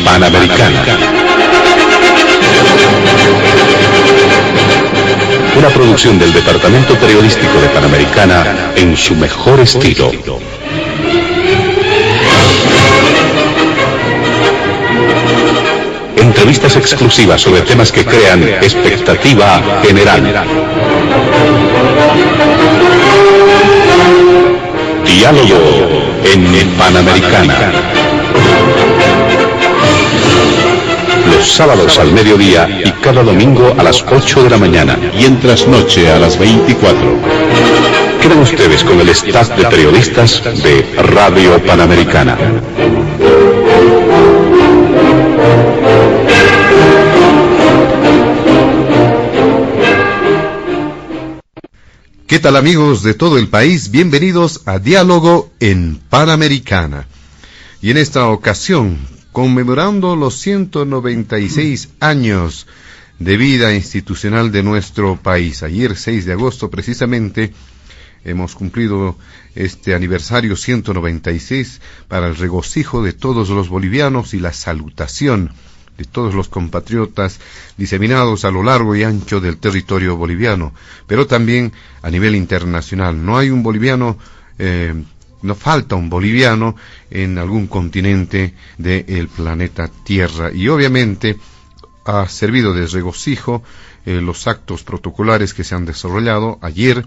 Panamericana. Una producción del Departamento Periodístico de Panamericana en su mejor estilo. Entrevistas exclusivas sobre temas que crean expectativa general. Diálogo en Panamericana. Los sábados al mediodía y cada domingo a las 8 de la mañana. Y en trasnoche a las 24. Quedan ustedes con el staff de periodistas de Radio Panamericana. ¿Qué tal, amigos de todo el país? Bienvenidos a Diálogo en Panamericana. Y en esta ocasión, conmemorando los 196 años de vida institucional de nuestro país. Ayer, 6 de agosto, precisamente, hemos cumplido este aniversario 196 para el regocijo de todos los bolivianos y la salutación de todos los compatriotas diseminados a lo largo y ancho del territorio boliviano, pero también a nivel internacional. No hay un boliviano, no falta un boliviano en algún continente del planeta Tierra, y obviamente ha servido de regocijo los actos protocolares que se han desarrollado ayer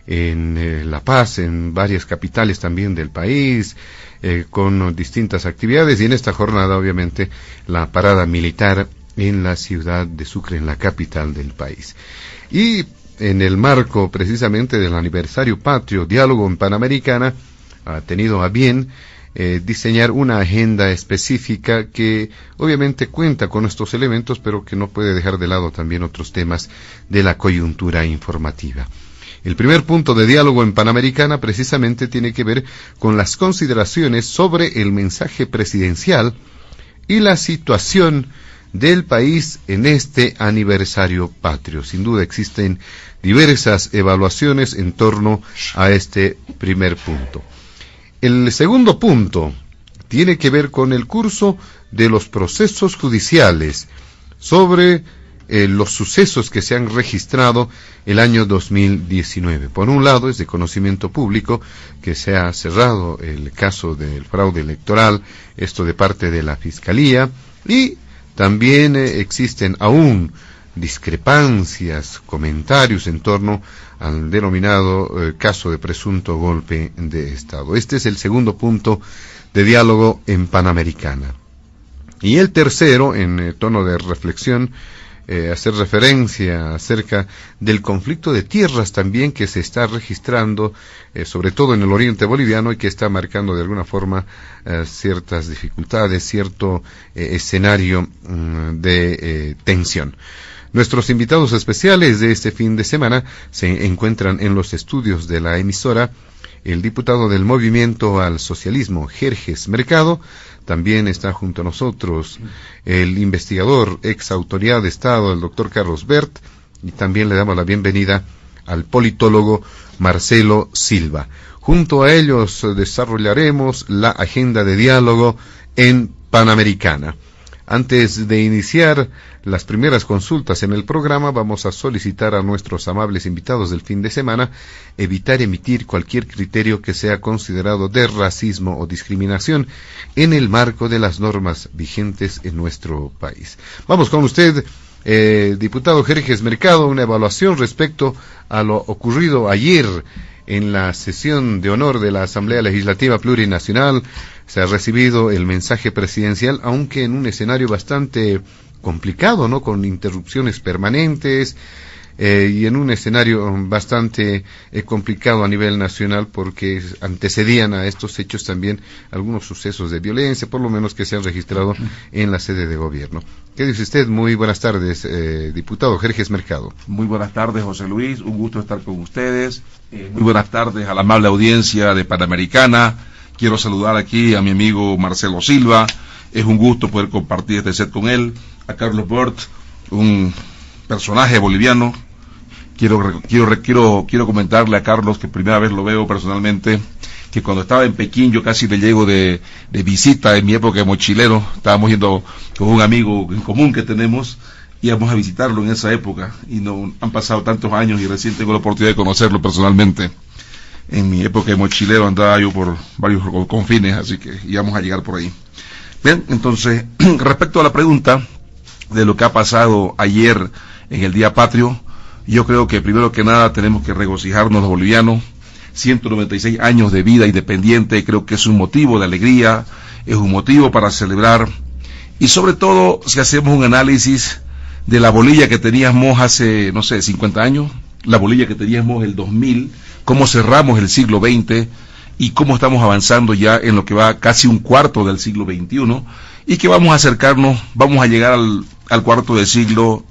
en La Paz, en varias capitales también del país, con distintas actividades, y en esta jornada obviamente la parada militar en la ciudad de Sucre, en la capital del país. Y en el marco precisamente del aniversario patrio, Diálogo en Panamericana ha tenido a bien diseñar una agenda específica que obviamente cuenta con estos elementos, pero que no puede dejar de lado también otros temas de la coyuntura informativa. El primer punto de Diálogo en Panamericana precisamente tiene que ver con las consideraciones sobre el mensaje presidencial y la situación del país en este aniversario patrio. Sin duda existen diversas evaluaciones en torno a este primer punto. El segundo punto tiene que ver con el curso de los procesos judiciales sobre los sucesos que se han registrado el año 2019. Por un lado, es de conocimiento público que se ha cerrado el caso del fraude electoral, esto de parte de la Fiscalía, y también existen aún discrepancias, comentarios en torno al denominado caso de presunto golpe de Estado. Este es el segundo punto de Diálogo en Panamericana. Y el tercero, en tono de reflexión, hacer referencia acerca del conflicto de tierras también que se está registrando, sobre todo en el oriente boliviano, y que está marcando de alguna forma ciertas dificultades, cierto escenario de tensión. Nuestros invitados especiales de este fin de semana se encuentran en los estudios de la emisora el diputado del Movimiento al Socialismo, Jerjes Mercado. También está junto a nosotros el investigador, ex autoridad de Estado, el doctor Carlos Bert, y también le damos la bienvenida al politólogo Marcelo Silva. Junto a ellos desarrollaremos la agenda de diálogo en Panamericana. Antes de iniciar las primeras consultas en el programa, vamos a solicitar a nuestros amables invitados del fin de semana evitar emitir cualquier criterio que sea considerado de racismo o discriminación en el marco de las normas vigentes en nuestro país. Vamos con usted, diputado Jerjes Mercado, una evaluación respecto a lo ocurrido ayer en la sesión de honor de la Asamblea Legislativa Plurinacional. Se ha recibido el mensaje presidencial, aunque en un escenario bastante complicado, ¿no?, con interrupciones permanentes, y en un escenario bastante complicado a nivel nacional, porque antecedían a estos hechos también algunos sucesos de violencia, por lo menos que se han registrado en la sede de gobierno. ¿Qué dice usted? Muy buenas tardes, diputado Jerjes Mercado. Muy buenas tardes, José Luis, un gusto estar con ustedes. Muy buenas tardes a la amable audiencia de Panamericana. Quiero saludar aquí a mi amigo Marcelo Silva, es un gusto poder compartir este set con él. A Carlos Bert, un personaje boliviano. Quiero comentarle a Carlos que primera vez lo veo personalmente, que cuando estaba en Pekín yo casi le llego de visita en mi época de mochilero. Estábamos yendo con un amigo en común que tenemos, íbamos a visitarlo en esa época, y no han pasado tantos años y recién tengo la oportunidad de conocerlo personalmente. En mi época de mochilero andaba yo por varios confines, así que íbamos a llegar por ahí. Bien, entonces, respecto a la pregunta de lo que ha pasado ayer en el Día Patrio, yo creo que primero que nada tenemos que regocijarnos los bolivianos. 196 años de vida independiente, creo que es un motivo de alegría, es un motivo para celebrar, y sobre todo si hacemos un análisis de la Bolivia que teníamos hace, 50 años, la Bolivia que teníamos el 2000, cómo cerramos el siglo XX y cómo estamos avanzando ya en lo que va casi un cuarto del siglo XXI, y que vamos a acercarnos, vamos a llegar al cuarto del siglo,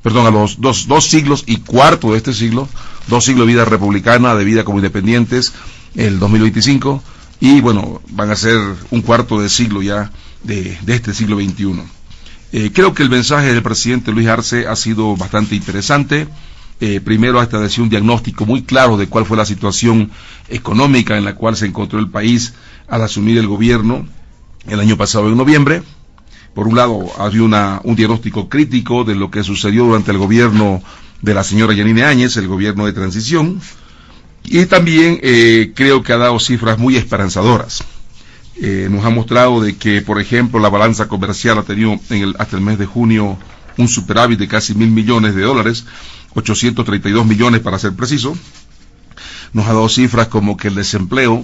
a los dos siglos y cuarto de este siglo, 2 siglos de vida republicana, de vida como independientes, el 2025, y bueno, van a ser un cuarto de siglo ya de este siglo XXI. Creo que el mensaje del presidente Luis Arce ha sido bastante interesante. Primero, hasta decir un diagnóstico muy claro de cuál fue la situación económica en la cual se encontró el país al asumir el gobierno el año pasado en noviembre. Por un lado, había un diagnóstico crítico de lo que sucedió durante el gobierno de la señora Yanine Áñez, el gobierno de transición, y también creo que ha dado cifras muy esperanzadoras. Nos ha mostrado de que, por ejemplo, la balanza comercial ha tenido hasta el mes de junio un superávit de casi $1.000 millones, 832 millones para ser preciso. Nos ha dado cifras como que el desempleo,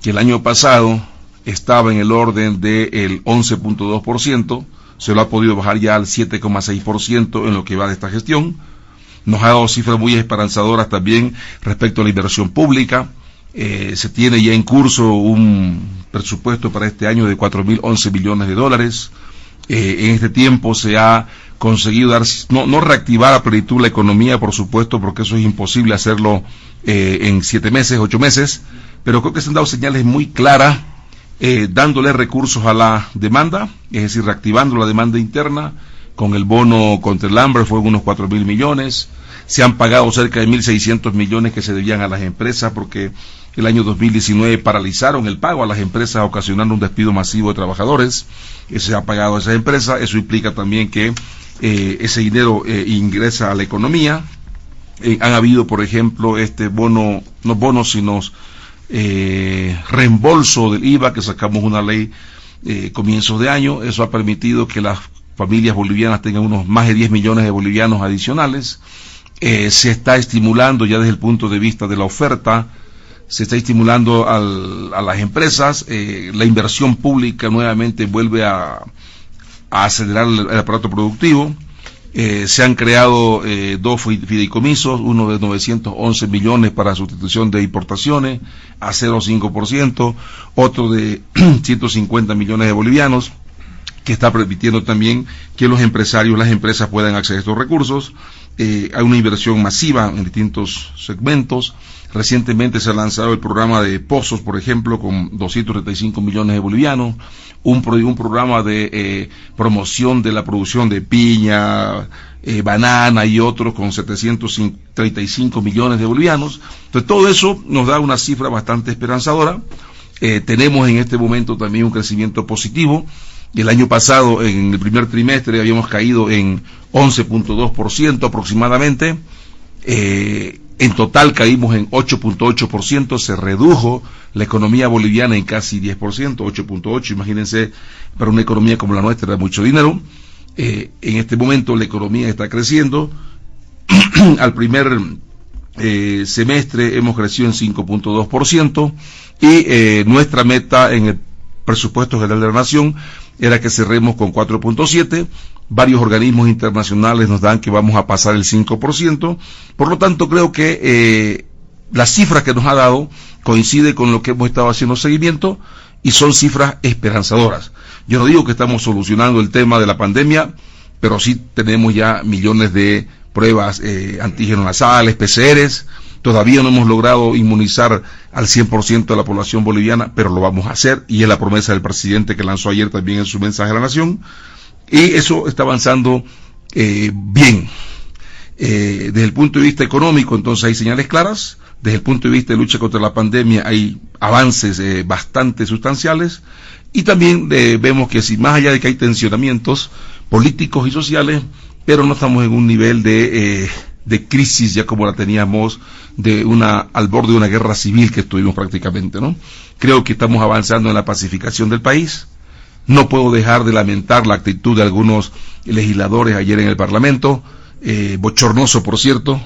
que el año pasado estaba en el orden del 11.2%, se lo ha podido bajar ya al 7.6% en lo que va de esta gestión. Nos ha dado cifras muy esperanzadoras también respecto a la inversión pública. Se tiene ya en curso un presupuesto para este año de 4.011 millones de dólares. En este tiempo se ha conseguido no reactivar a plenitud la economía, por supuesto, porque eso es imposible hacerlo en 7 meses, 8 meses, pero creo que se han dado señales muy claras, dándole recursos a la demanda, es decir, reactivando la demanda interna. Con el bono contra el hambre fue unos 4.000 millones, se han pagado cerca de 1.600 millones que se debían a las empresas, porque el año 2019 paralizaron el pago a las empresas, ocasionando un despido masivo de trabajadores. Se ha pagado a esas empresas, eso implica también que ese dinero ingresa a la economía. Han habido, por ejemplo, no bonos, sino reembolso del IVA, que sacamos una ley comienzos de año. Eso ha permitido que las familias bolivianas tengan unos más de 10 millones de bolivianos adicionales. Se está estimulando ya desde el punto de vista de la oferta, se está estimulando a las empresas. La inversión pública nuevamente vuelve a acelerar el aparato productivo. Se han creado 2 fideicomisos, uno de 911 millones para sustitución de importaciones a 0,5%, otro de 150 millones de bolivianos, que está permitiendo también que los empresarios, las empresas puedan acceder a estos recursos. Hay una inversión masiva en distintos segmentos. Recientemente se ha lanzado el programa de pozos, por ejemplo, con 235 millones de bolivianos, un programa de promoción de la producción de piña, banana y otros con 735 millones de bolivianos. Entonces todo eso nos da una cifra bastante esperanzadora. Tenemos en este momento también un crecimiento positivo. El año pasado, en el primer trimestre, habíamos caído en 11.2% aproximadamente. En total caímos en 8.8%, se redujo la economía boliviana en casi 10%, 8.8%, imagínense, para una economía como la nuestra era mucho dinero. En este momento la economía está creciendo. Al primer semestre hemos crecido en 5.2%, y nuestra meta en el presupuesto general de la nación era que cerremos con 4.7%. Varios organismos internacionales nos dan que vamos a pasar el 5%. Por lo tanto, creo que las cifras que nos ha dado coincide con lo que hemos estado haciendo seguimiento, y son cifras esperanzadoras. Yo no digo que estamos solucionando el tema de la pandemia, pero sí tenemos ya millones de pruebas antígenos nasales, PCRs. Todavía no hemos logrado inmunizar al 100% de la población boliviana, pero lo vamos a hacer, y es la promesa del presidente que lanzó ayer también en su mensaje a la nación, y eso está avanzando bien. Desde el punto de vista económico, entonces hay señales claras. Desde el punto de vista de lucha contra la pandemia hay avances bastante sustanciales, y también vemos que si más allá de que hay tensionamientos políticos y sociales, pero no estamos en un nivel de crisis ya como la teníamos al borde de una guerra civil que estuvimos prácticamente, ¿no? Creo que estamos avanzando en la pacificación del país. No puedo dejar de lamentar la actitud de algunos legisladores ayer en el Parlamento, bochornoso por cierto.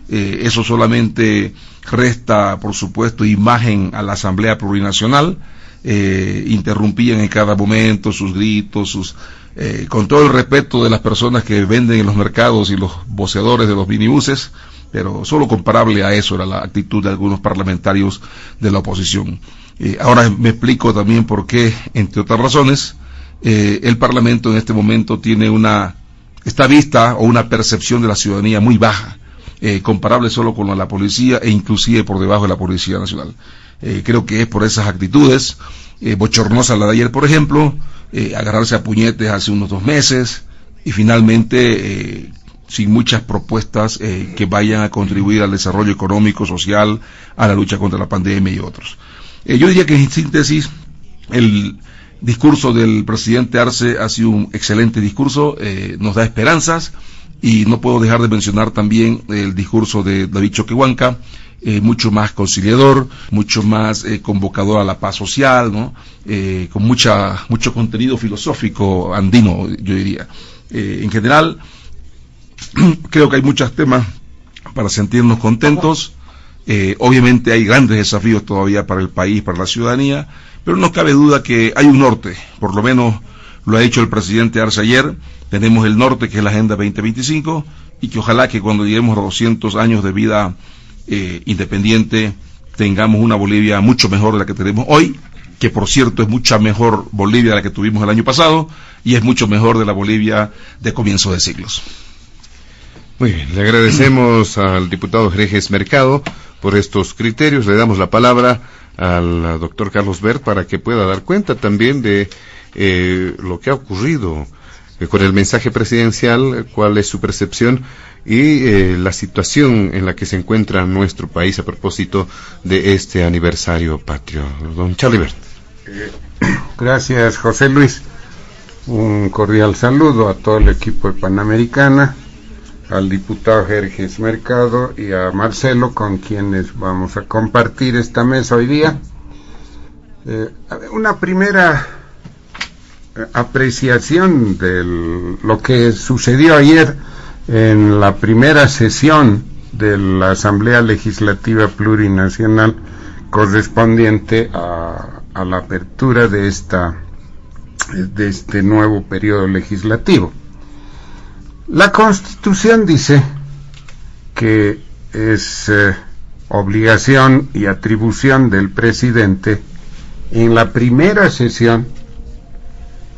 Eso solamente resta, por supuesto, imagen a la Asamblea Plurinacional. Interrumpían en cada momento sus gritos, con todo el respeto de las personas que venden en los mercados y los voceadores de los minibuses, pero solo comparable a eso era la actitud de algunos parlamentarios de la oposición. Ahora me explico también por qué, entre otras razones, el Parlamento en este momento tiene esta vista o una percepción de la ciudadanía muy baja, comparable solo con la policía e inclusive por debajo de la Policía Nacional. Creo que es por esas actitudes, bochornosa la de ayer, por ejemplo, agarrarse a puñetes hace unos 2 meses, y finalmente sin muchas propuestas que vayan a contribuir al desarrollo económico, social, a la lucha contra la pandemia y otros. Yo diría que en síntesis, el discurso del presidente Arce ha sido un excelente discurso, nos da esperanzas, y no puedo dejar de mencionar también el discurso de David Choquehuanca, mucho más conciliador, mucho más convocador a la paz social, ¿no? Con mucho contenido filosófico andino, yo diría. En general, creo que hay muchos temas para sentirnos contentos. Obviamente hay grandes desafíos todavía para el país, para la ciudadanía, pero no cabe duda que hay un norte, por lo menos lo ha dicho el presidente Arce ayer. Tenemos el norte, que es la Agenda 2025, y que ojalá que cuando lleguemos a 200 años de vida independiente tengamos una Bolivia mucho mejor de la que tenemos hoy, que por cierto es mucha mejor Bolivia de la que tuvimos el año pasado, y es mucho mejor de la Bolivia de comienzo de siglos. Muy bien, le agradecemos al diputado Jerjes Mercado por estos criterios. Le damos la palabra al doctor Carlos Bert para que pueda dar cuenta también de lo que ha ocurrido con el mensaje presidencial, cuál es su percepción y la situación en la que se encuentra nuestro país a propósito de este aniversario patrio. Don Charlie Bert. Gracias, José Luis. Un cordial saludo a todo el equipo de Panamericana, al diputado Jerjes Mercado y a Marcelo, con quienes vamos a compartir esta mesa hoy día. Una primera apreciación de lo que sucedió ayer en la primera sesión de la Asamblea Legislativa Plurinacional correspondiente a la apertura de este nuevo periodo legislativo. La Constitución dice que es obligación y atribución del presidente en la primera sesión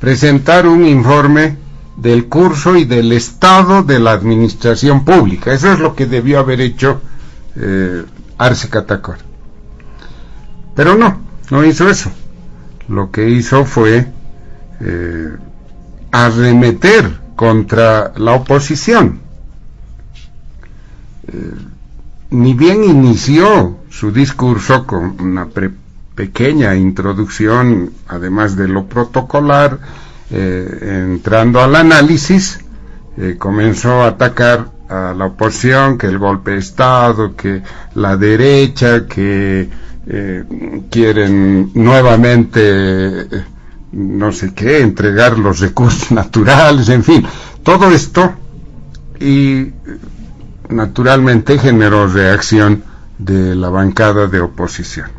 presentar un informe del curso y del estado de la administración pública. Eso es lo que debió haber hecho Arce Catacora. Pero no hizo eso. Lo que hizo fue arremeter contra la oposición. Ni bien inició su discurso con una pequeña introducción, además de lo protocolar, entrando al análisis, comenzó a atacar a la oposición, que el golpe de Estado, que la derecha, que quieren nuevamente no sé qué, entregar los recursos naturales, en fin, todo esto, y naturalmente generó reacción de la bancada de oposición,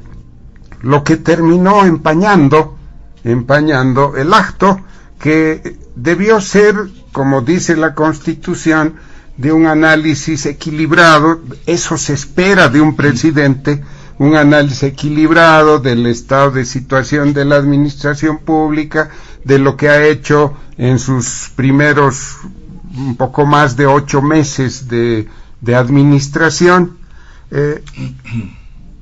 lo que terminó empañando el acto, que debió ser, como dice la Constitución, de un análisis equilibrado. Eso se espera de un presidente, un análisis equilibrado del estado de situación de la administración pública, de lo que ha hecho en sus primeros un poco más de 8 meses de administración,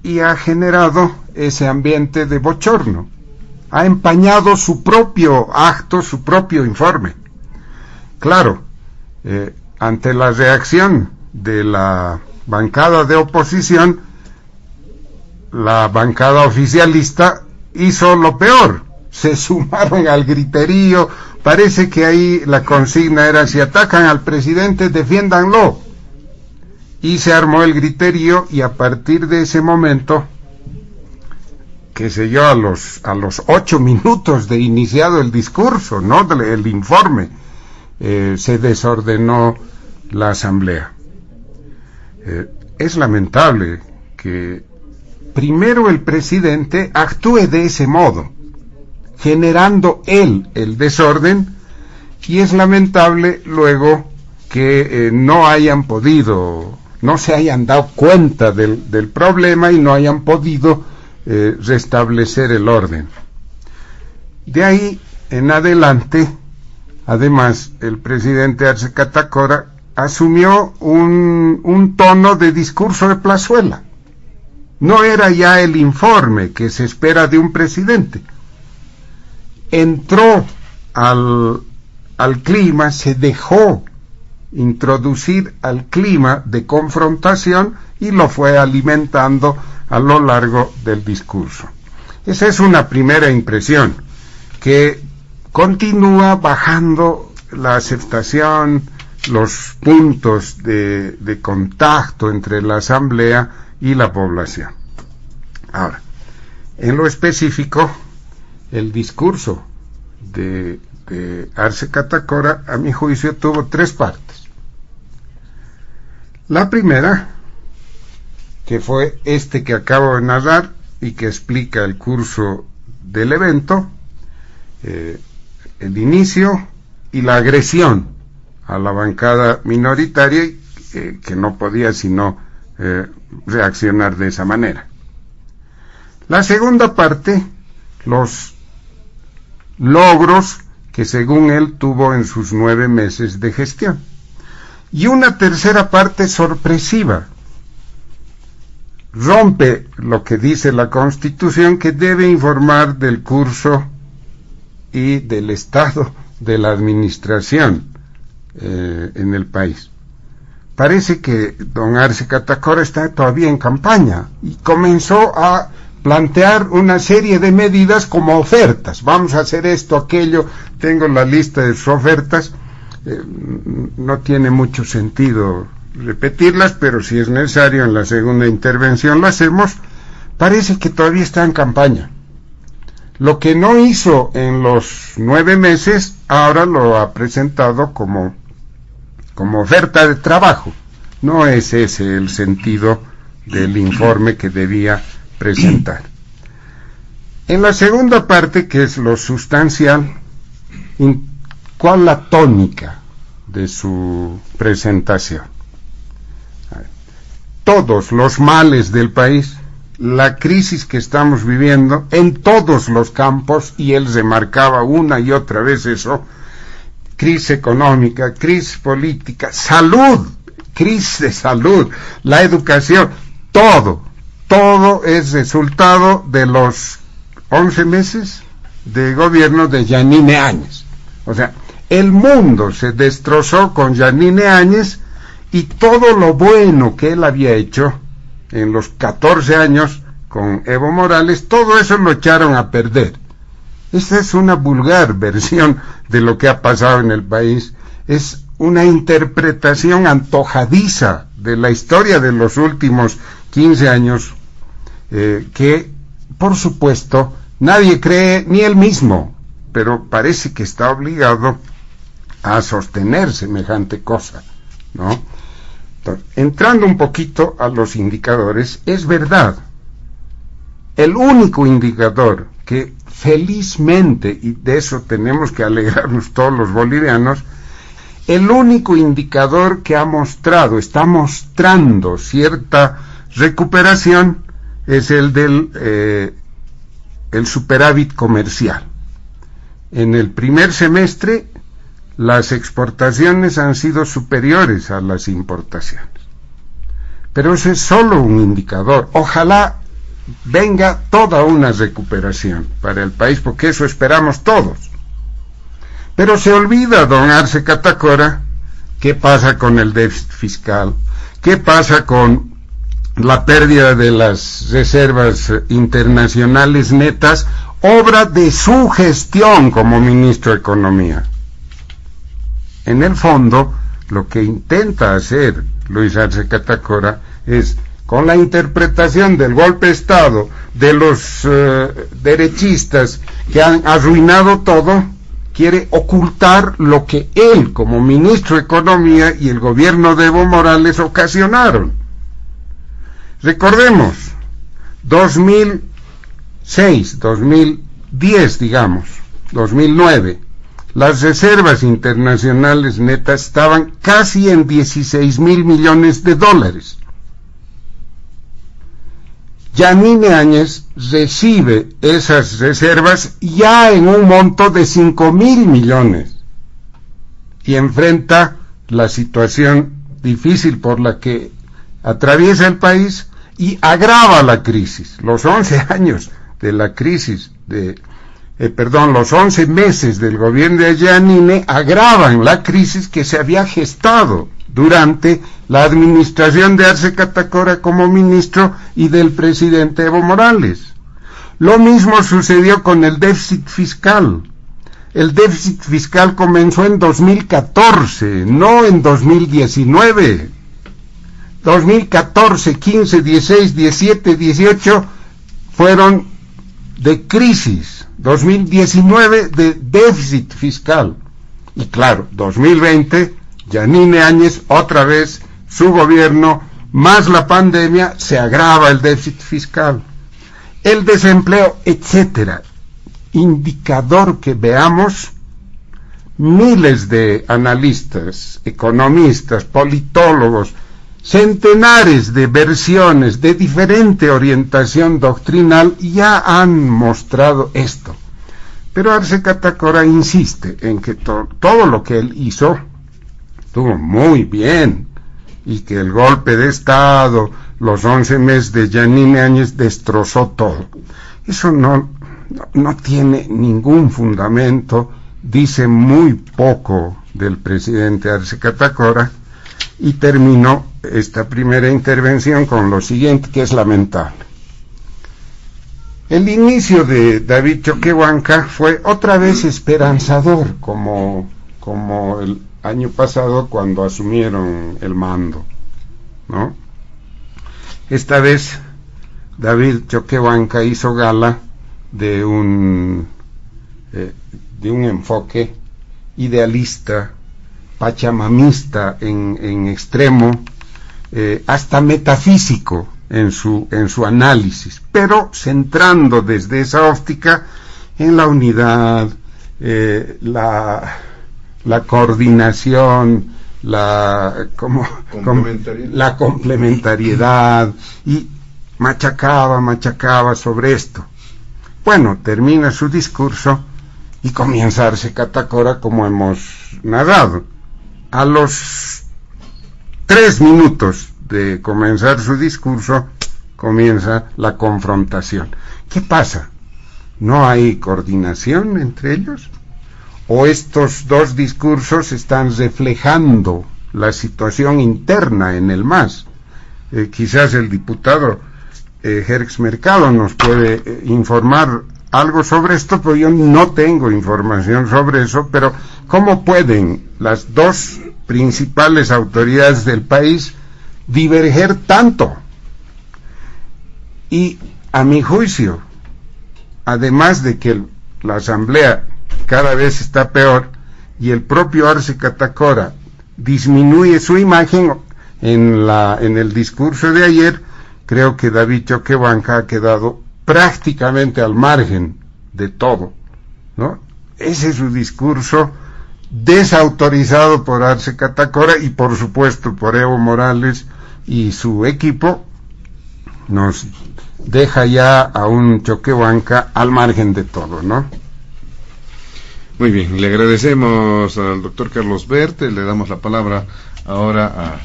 y ha generado ese ambiente de bochorno. Ha empañado su propio acto, su propio informe. Claro, ante la reacción de la bancada de oposición, la bancada oficialista hizo lo peor, se sumaron al griterío. Parece que ahí la consigna era: si atacan al presidente, defiéndanlo. Y se armó el griterío, y a partir de ese momento, qué sé yo, a los 8 minutos de iniciado el discurso, no el informe, se desordenó la asamblea. Es lamentable que primero el presidente actúe de ese modo, generando él el desorden, y es lamentable luego que no se hayan dado cuenta del problema y no hayan podido restablecer el orden. De ahí en adelante, además, el presidente Arce Catacora asumió un tono de discurso de plazuela. No era ya el informe que se espera de un presidente. Entró al clima, se dejó introducir al clima de confrontación y lo fue alimentando a lo largo del discurso. Esa es una primera impresión, que continúa bajando la aceptación, los puntos de contacto entre la asamblea y la población. Ahora, en lo específico, el discurso de Arce Catacora, a mi juicio, tuvo 3 partes. La primera, que fue que acabo de narrar y que explica el curso del evento, el inicio y la agresión a la bancada minoritaria, que no podía sino reaccionar de esa manera. La segunda parte, los logros que según él tuvo en sus 9 meses de gestión. Y una tercera parte sorpresiva. Rompe lo que dice la Constitución, que debe informar del curso y del estado de la administración en el país. Parece que don Arce Catacora está todavía en campaña y comenzó a plantear una serie de medidas como ofertas. Vamos a hacer esto, aquello. Tengo la lista de sus ofertas. No tiene mucho sentido repetirlas, pero si es necesario en la segunda intervención lo hacemos. Parece que todavía está en campaña. Lo que no hizo en los 9 meses, ahora lo ha presentado como oferta de trabajo. No es ese el sentido del informe que debía presentar. En la segunda parte, que es lo sustancial, ¿cuál la tónica de su presentación? Todos los males del país, la crisis que estamos viviendo en todos los campos, y él remarcaba una y otra vez eso: crisis económica, crisis política, salud, crisis de salud, la educación, todo es resultado de los 11 meses de gobierno de Yanine Áñez. O sea, el mundo se destrozó con Yanine Áñez, y todo lo bueno que él había hecho en los 14 años con Evo Morales, todo eso lo echaron a perder. Esta es una vulgar versión de lo que ha pasado en el país. Es una interpretación antojadiza de la historia de los últimos 15 años, que, por supuesto, nadie cree, ni él mismo, pero parece que está obligado a sostener semejante cosa, ¿no? Entonces, entrando un poquito a los indicadores, es verdad, el único indicador que felizmente, y de eso tenemos que alegrarnos todos los bolivianos, el único indicador que está mostrando cierta recuperación, es el del el superávit comercial. En el primer semestre, las exportaciones han sido superiores a las importaciones. Pero ese es solo un indicador. Ojalá venga toda una recuperación para el país, porque eso esperamos todos. Pero se olvida don Arce Catacora qué pasa con el déficit fiscal, qué pasa con la pérdida de las reservas internacionales netas, obra de su gestión como ministro de Economía. En el fondo, lo que intenta hacer Luis Arce Catacora es, con la interpretación del golpe de Estado de los derechistas que han arruinado todo, quiere ocultar lo que él, como ministro de Economía, y el gobierno de Evo Morales ocasionaron. Recordemos, 2006, 2010, digamos, 2009, las reservas internacionales netas estaban casi en 16,000 millones de dólares. Yanine Áñez recibe esas reservas ya en un monto de 5,000 millones y enfrenta la situación difícil por la que atraviesa el país y agrava la crisis. Los 11 años de la crisis los 11 meses del gobierno de Yanine agravan la crisis que se había gestado durante la administración de Arce Catacora como ministro y del presidente Evo Morales. Lo mismo sucedió con el déficit fiscal. El déficit fiscal comenzó en 2014, no en 2019. 2014, 15, 16, 17, 18 fueron de crisis. 2019 de déficit fiscal. Y claro, 2020, Yanine Áñez, otra vez, su gobierno, más la pandemia, se agrava el déficit fiscal. El desempleo, etcétera. Indicador que veamos, miles de analistas, economistas, politólogos, centenares de versiones de diferente orientación doctrinal ya han mostrado esto. Pero Arce Catacora insiste en que todo lo que él hizo estuvo muy bien y que el golpe de Estado, los 11 meses de Yanine Áñez destrozó todo. Eso no tiene ningún fundamento, dice muy poco del presidente Arce Catacora. Y terminó esta primera intervención con lo siguiente, que es lamentable. El inicio de David Choquehuanca fue otra vez esperanzador, como el año pasado cuando asumieron el mando, ¿no? Esta vez David Choquehuanca hizo gala de un enfoque idealista, pachamamista en extremo, hasta metafísico en su análisis, pero centrando desde esa óptica en la unidad, la coordinación, la complementariedad, y machacaba sobre esto. Bueno, termina su discurso y comienza Arce Catacora como hemos narrado. A los 3 minutos de comenzar su discurso, comienza la confrontación. ¿Qué pasa? ¿No hay coordinación entre ellos? ¿O estos dos discursos están reflejando la situación interna en el MAS? Quizás el diputado Jerx Mercado nos puede informar algo sobre esto, pero yo no tengo información sobre eso. Pero ¿cómo pueden las dos principales autoridades del país diverger tanto? Y a mi juicio, además de que la asamblea cada vez está peor y el propio Arce Catacora disminuye su imagen en el discurso de ayer, creo que David Choquehuanca ha quedado prácticamente al margen de todo, ¿no? Ese es su discurso, desautorizado por Arce Catacora y por supuesto por Evo Morales y su equipo, nos deja ya a un Choquehuanca al margen de todo, ¿no? Muy bien, le agradecemos al doctor Carlos Bert, le damos la palabra ahora a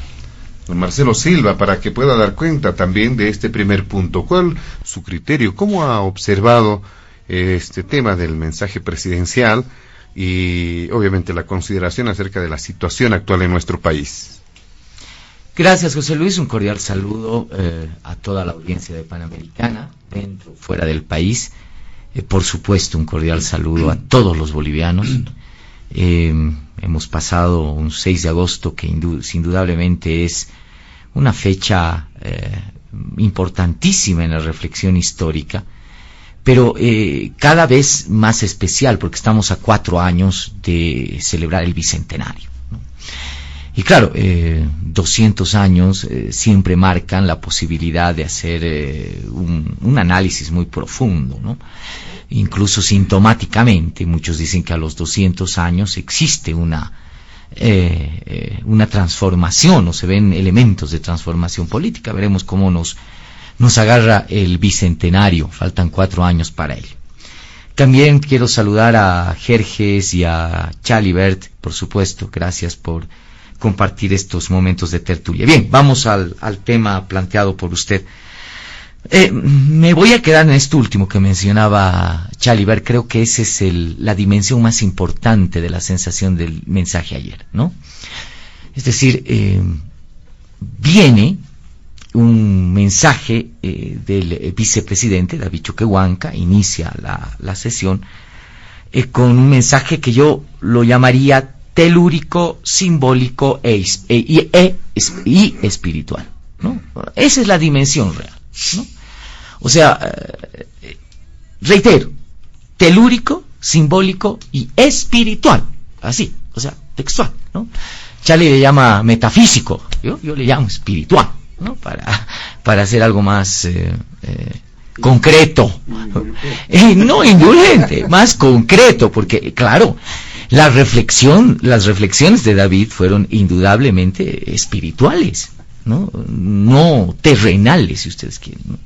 don Marcelo Silva para que pueda dar cuenta también de este primer punto. ¿Cuál su criterio? ¿Cómo ha observado este tema del mensaje presidencial y obviamente la consideración acerca de la situación actual en nuestro país? Gracias, José Luis. Un cordial saludo a toda la audiencia de Panamericana, dentro, fuera del país. Por supuesto, un cordial saludo a todos los bolivianos. Hemos pasado un 6 de agosto que indudablemente es una fecha importantísima en la reflexión histórica, pero cada vez más especial porque estamos a 4 años de celebrar el bicentenario, ¿no? Y claro, 200 años siempre marcan la posibilidad de hacer un análisis muy profundo, ¿no? Incluso sintomáticamente, muchos dicen que a los 200 años existe una transformación, o se ven elementos de transformación política. Veremos cómo nos agarra el bicentenario, faltan 4 años para él. También quiero saludar a Jerjes y a Chalibert, por supuesto, gracias por compartir estos momentos de tertulia. Bien, vamos al tema planteado por usted. Me voy a quedar en esto último que mencionaba Chalibert. Creo que esa es la dimensión más importante de la sensación del mensaje ayer, ¿no? Es decir, viene un mensaje del vicepresidente David Choquehuanca, inicia la sesión con un mensaje que yo lo llamaría telúrico, simbólico y espiritual, ¿no? Esa es la dimensión real, ¿no? O sea, reitero, telúrico, simbólico y espiritual, así, o sea, textual, ¿no? Charlie le llama metafísico, yo le llamo espiritual, ¿no? Para hacer algo más concreto, no indulgente, más concreto, porque claro, las reflexiones de David fueron indudablemente espirituales, no terrenales, si ustedes quieren, ¿no?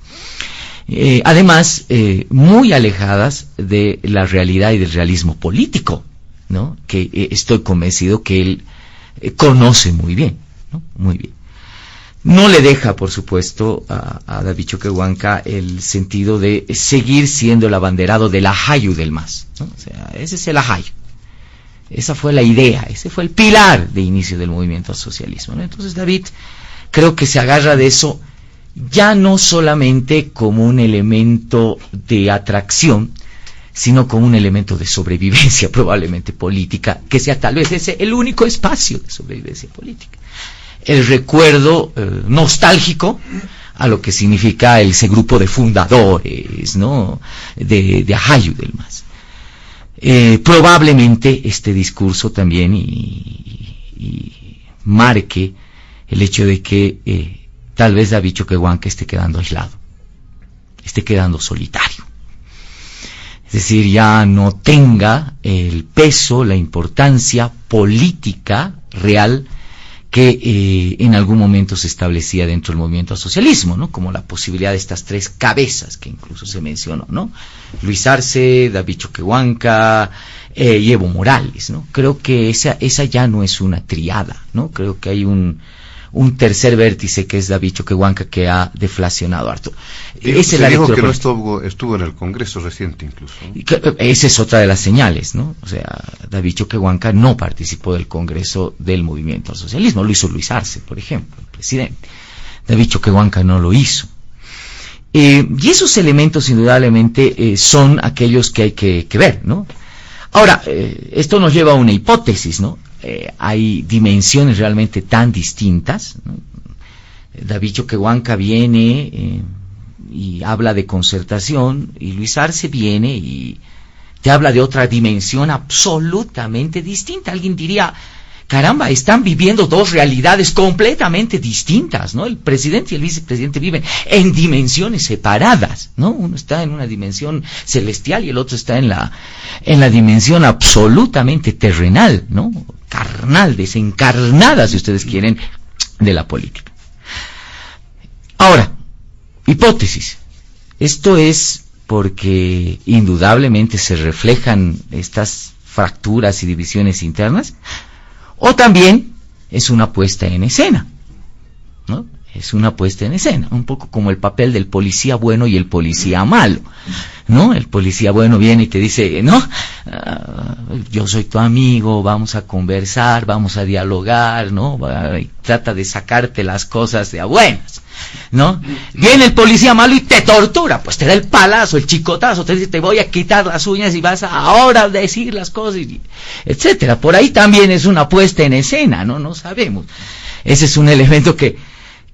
Además, muy alejadas de la realidad y del realismo político, ¿no? Que estoy convencido que él conoce muy bien, ¿no? Muy bien. No le deja, por supuesto, a David Choquehuanca el sentido de seguir siendo el abanderado del ajayu del MAS, ¿no? O sea, ese es el ajayu. Esa fue la idea, ese fue el pilar de inicio del movimiento al socialismo, ¿no? Entonces David creo que se agarra de eso ya no solamente como un elemento de atracción, sino como un elemento de sobrevivencia probablemente política, que sea tal vez ese el único espacio de sobrevivencia política. El recuerdo nostálgico a lo que significa ese grupo de fundadores, ¿no? de ajayu del MAS. Probablemente este discurso también y marque el hecho de que tal vez David Choquehuanca esté quedando aislado, esté quedando solitario. Es decir, ya no tenga el peso, la importancia política real que en algún momento se establecía dentro del movimiento al socialismo, ¿no? Como la posibilidad de estas 3 cabezas que incluso se mencionó, ¿no? Luis Arce, David Choquehuanca y Evo Morales, ¿no? Creo que esa ya no es una triada, ¿no? Creo que hay un tercer vértice que es David Choquehuanca que ha deflacionado harto. Se dijo que no estuvo en el Congreso reciente incluso, ¿no? Esa es otra de las señales, ¿no? O sea, David Choquehuanca no participó del Congreso del Movimiento al Socialismo, lo hizo Luis Arce, por ejemplo, el presidente. David Choquehuanca no lo hizo. Y esos elementos indudablemente son aquellos que hay que ver, ¿no? Ahora, esto nos lleva a una hipótesis, ¿no? Hay dimensiones realmente tan distintas, ¿no? David Choquehuanca viene y habla de concertación, y Luis Arce viene y te habla de otra dimensión absolutamente distinta. Alguien diría, caramba, están viviendo 2 realidades completamente distintas, ¿no? El presidente y el vicepresidente viven en dimensiones separadas, ¿no? Uno está en una dimensión celestial y el otro está en la dimensión absolutamente terrenal, ¿no? Carnal, desencarnada, si ustedes quieren, de la política. Ahora, hipótesis. Esto es porque indudablemente se reflejan estas fracturas y divisiones internas, o también es una puesta en escena, ¿no? Es una puesta en escena, un poco como el papel del policía bueno y el policía malo, ¿no? El policía bueno viene y te dice, no, yo soy tu amigo, vamos a conversar, vamos a dialogar, ¿no? Y trata de sacarte las cosas de a buenas, ¿no? Viene el policía malo y te tortura, pues te da el palazo, el chicotazo, te dice, te voy a quitar las uñas y vas a ahora decir las cosas, etcétera. Por ahí también es una puesta en escena, ¿no? No sabemos. Ese es un elemento que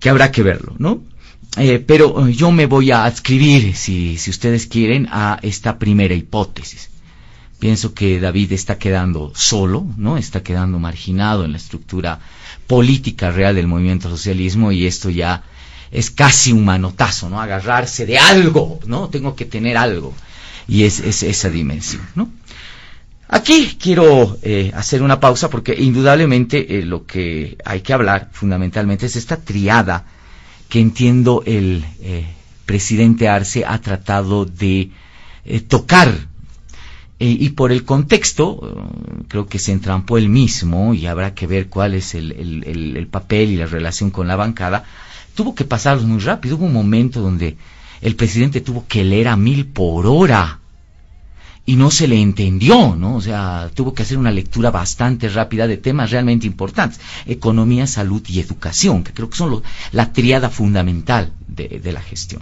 habrá que verlo, ¿no? Pero yo me voy a adscribir, si ustedes quieren, a esta primera hipótesis. Pienso que David está quedando solo, ¿no? Está quedando marginado en la estructura política real del movimiento socialismo, y esto ya es casi un manotazo, ¿no? Agarrarse de algo, ¿no? Tengo que tener algo, y es esa dimensión, ¿no? Aquí quiero hacer una pausa, porque indudablemente lo que hay que hablar fundamentalmente es esta triada que entiendo el presidente Arce ha tratado de tocar, y por el contexto creo que se entrampó él mismo, y habrá que ver cuál es el papel y la relación con la bancada. Tuvo que pasarlos muy rápido. Hubo un momento donde el presidente tuvo que leer a 1000 por hora y no se le entendió, ¿no? O sea, tuvo que hacer una lectura bastante rápida de temas realmente importantes: economía, salud y educación, que creo que son la tríada fundamental de la gestión.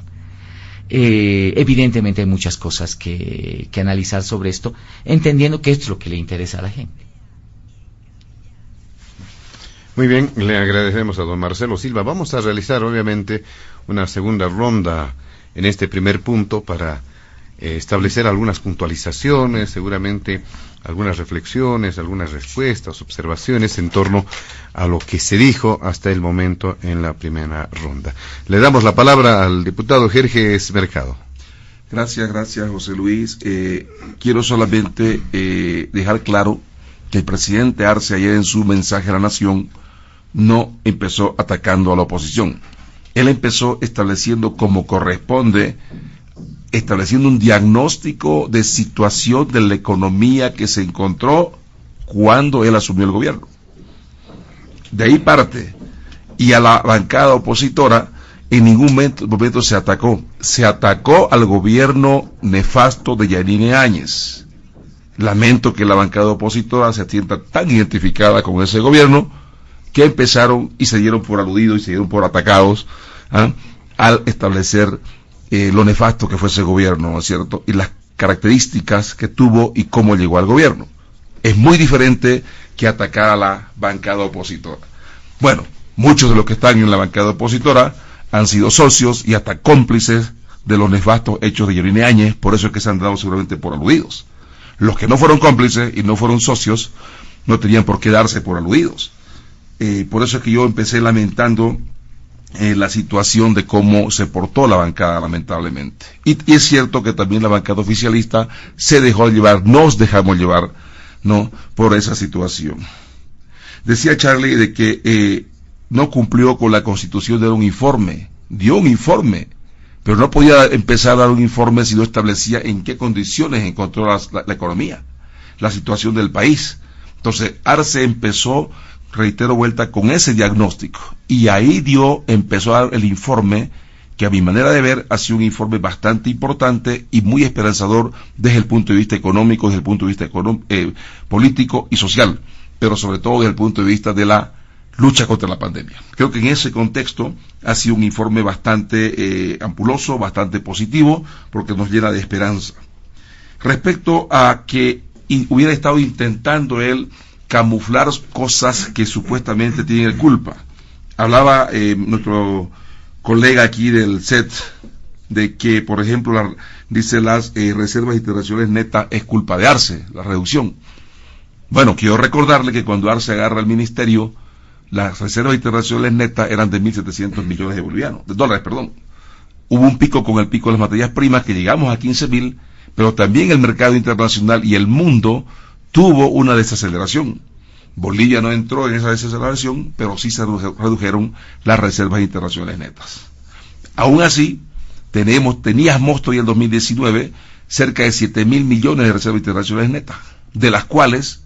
Evidentemente hay muchas cosas que analizar sobre esto, entendiendo que esto es lo que le interesa a la gente. Muy bien, le agradecemos a don Marcelo Silva. Vamos a realizar obviamente una segunda ronda en este primer punto para establecer algunas puntualizaciones, seguramente algunas reflexiones, algunas respuestas, observaciones en torno a lo que se dijo hasta el momento en la primera ronda. Le damos la palabra al diputado Jerjes Mercado. Gracias José Luis. Quiero solamente dejar claro que el presidente Arce ayer en su mensaje a la nación no empezó atacando a la oposición. Él empezó estableciendo como corresponde, estableciendo un diagnóstico de situación de la economía que se encontró cuando él asumió el gobierno. De ahí parte, y a la bancada opositora en ningún momento se atacó al gobierno nefasto de Yanine Áñez. Lamento que la bancada opositora se sienta tan identificada con ese gobierno que empezaron y se dieron por aludidos y se dieron por atacados al establecer lo nefasto que fue ese gobierno, ¿no es cierto? Y las características que tuvo y cómo llegó al gobierno. Es muy diferente que atacar a la bancada opositora. Bueno, muchos de los que están en la bancada opositora han sido socios y hasta cómplices de los nefastos hechos de Yanine Áñez, por eso es que se han dado seguramente por aludidos. Los que no fueron cómplices y no fueron socios no tenían por qué darse por aludidos. Por eso es que yo empecé lamentando la situación de cómo se portó la bancada, lamentablemente. Y es cierto que también la bancada oficialista se dejó llevar, nos dejamos llevar, ¿no?, por esa situación. Decía Charlie de que no cumplió con la Constitución de dar un informe. Dio un informe, pero no podía empezar a dar un informe si no establecía en qué condiciones encontró la economía, la situación del país. Entonces, Arce empezó, reitero vuelta, con ese diagnóstico, y ahí empezó a dar el informe, que a mi manera de ver ha sido un informe bastante importante y muy esperanzador desde el punto de vista económico, desde el punto de vista político y social, pero sobre todo desde el punto de vista de la lucha contra la pandemia. Creo que en ese contexto ha sido un informe bastante ampuloso, bastante positivo, porque nos llena de esperanza. Respecto a que hubiera estado intentando él camuflar cosas que supuestamente tienen culpa. Hablaba nuestro colega aquí del SET de que, por ejemplo, dice las reservas internacionales netas es culpa de Arce, la reducción. Bueno, quiero recordarle que cuando Arce agarra el ministerio, las reservas internacionales netas eran de 1.700 millones de dólares. Hubo un pico con el pico de las materias primas que llegamos a 15.000, pero también el mercado internacional y el mundo tuvo una desaceleración. Bolivia no entró en esa desaceleración, pero sí se redujeron las reservas internacionales netas. Aún así, teníamos todavía en 2019 cerca de 7.000 millones de reservas internacionales netas, de las cuales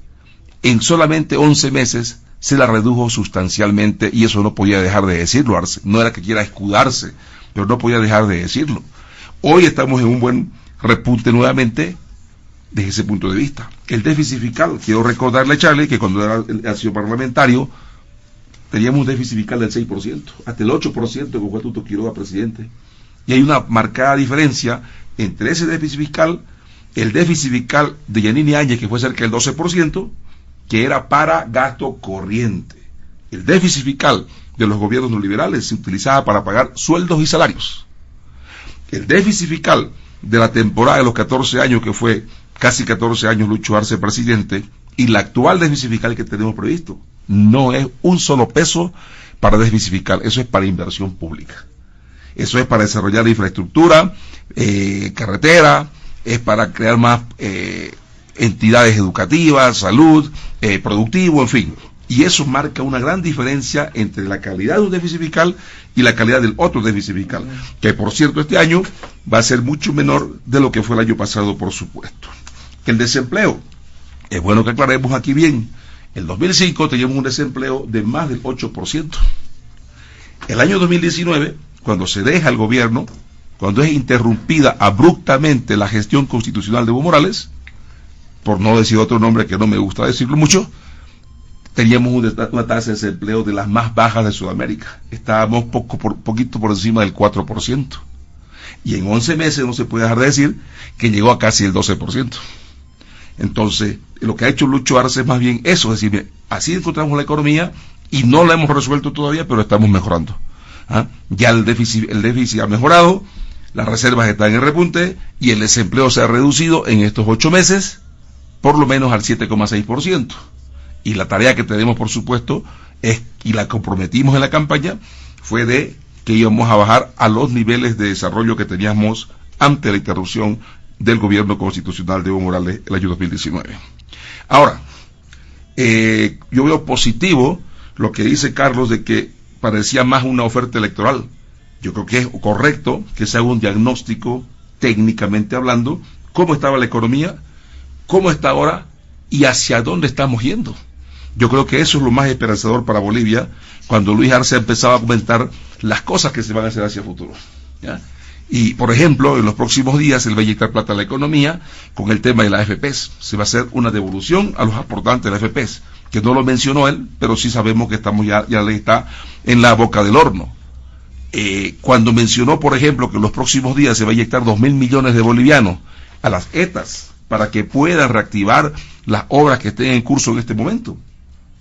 en solamente 11 meses se la redujo sustancialmente, y eso no podía dejar de decirlo Arce. No era que quiera escudarse, pero no podía dejar de decirlo. Hoy estamos en un buen repunte nuevamente desde ese punto de vista. El déficit fiscal, quiero recordarle a Charlie que cuando era sido parlamentario teníamos un déficit fiscal del 6%, hasta el 8% con Juan Tuto Quiroga presidente. Y hay una marcada diferencia entre ese déficit fiscal, el déficit fiscal de Yanine Áñez, que fue cerca del 12%, que era para gasto corriente. El déficit fiscal de los gobiernos neoliberales se utilizaba para pagar sueldos y salarios. El déficit fiscal de la temporada de los 14 años, que fue casi 14 años Lucho Arce presidente, y la actual déficit fiscal que tenemos previsto, no es un solo peso para déficit fiscal, eso es para inversión pública. Eso es para desarrollar infraestructura, carretera, es para crear más entidades educativas, salud, productivo, en fin. Y eso marca una gran diferencia entre la calidad de un déficit fiscal y la calidad del otro déficit fiscal, que por cierto este año va a ser mucho menor de lo que fue el año pasado, por supuesto. El desempleo, es bueno que aclaremos aquí bien, en 2005 teníamos un desempleo de más del 8%. El año 2019, cuando se deja el gobierno, cuando es interrumpida abruptamente la gestión constitucional de Evo Morales, por no decir otro nombre que no me gusta decirlo mucho, teníamos una tasa de desempleo de las más bajas de Sudamérica. Estábamos poquito por encima del 4%. Y en 11 meses no se puede dejar de decir que llegó a casi el 12%. Entonces, lo que ha hecho Lucho Arce es más bien eso, es decir, así encontramos la economía y no la hemos resuelto todavía, pero estamos mejorando. Ya el déficit ha mejorado, las reservas están en repunte y el desempleo se ha reducido en estos 8 meses, por lo menos al 7,6%. Y la tarea que tenemos, por supuesto, y la comprometimos en la campaña, fue de que íbamos a bajar a los niveles de desarrollo que teníamos ante la interrupción del gobierno constitucional de Evo Morales el año 2019. Ahora, yo veo positivo lo que dice Carlos de que parecía más una oferta electoral. Yo creo que es correcto que se haga un diagnóstico, técnicamente hablando, cómo estaba la economía, cómo está ahora y hacia dónde estamos yendo. Yo creo que eso es lo más esperanzador para Bolivia, cuando Luis Arce empezaba a comentar las cosas que se van a hacer hacia el futuro, ¿ya? Y, por ejemplo, en los próximos días él va a inyectar plata a la economía con el tema de las AFPs. Se va a hacer una devolución a los aportantes de las AFPs, que no lo mencionó él, pero sí sabemos que estamos ya le está en la boca del horno. Cuando mencionó, por ejemplo, que en los próximos días se va a inyectar 2.000 millones de bolivianos a las ETAs para que puedan reactivar las obras que estén en curso en este momento.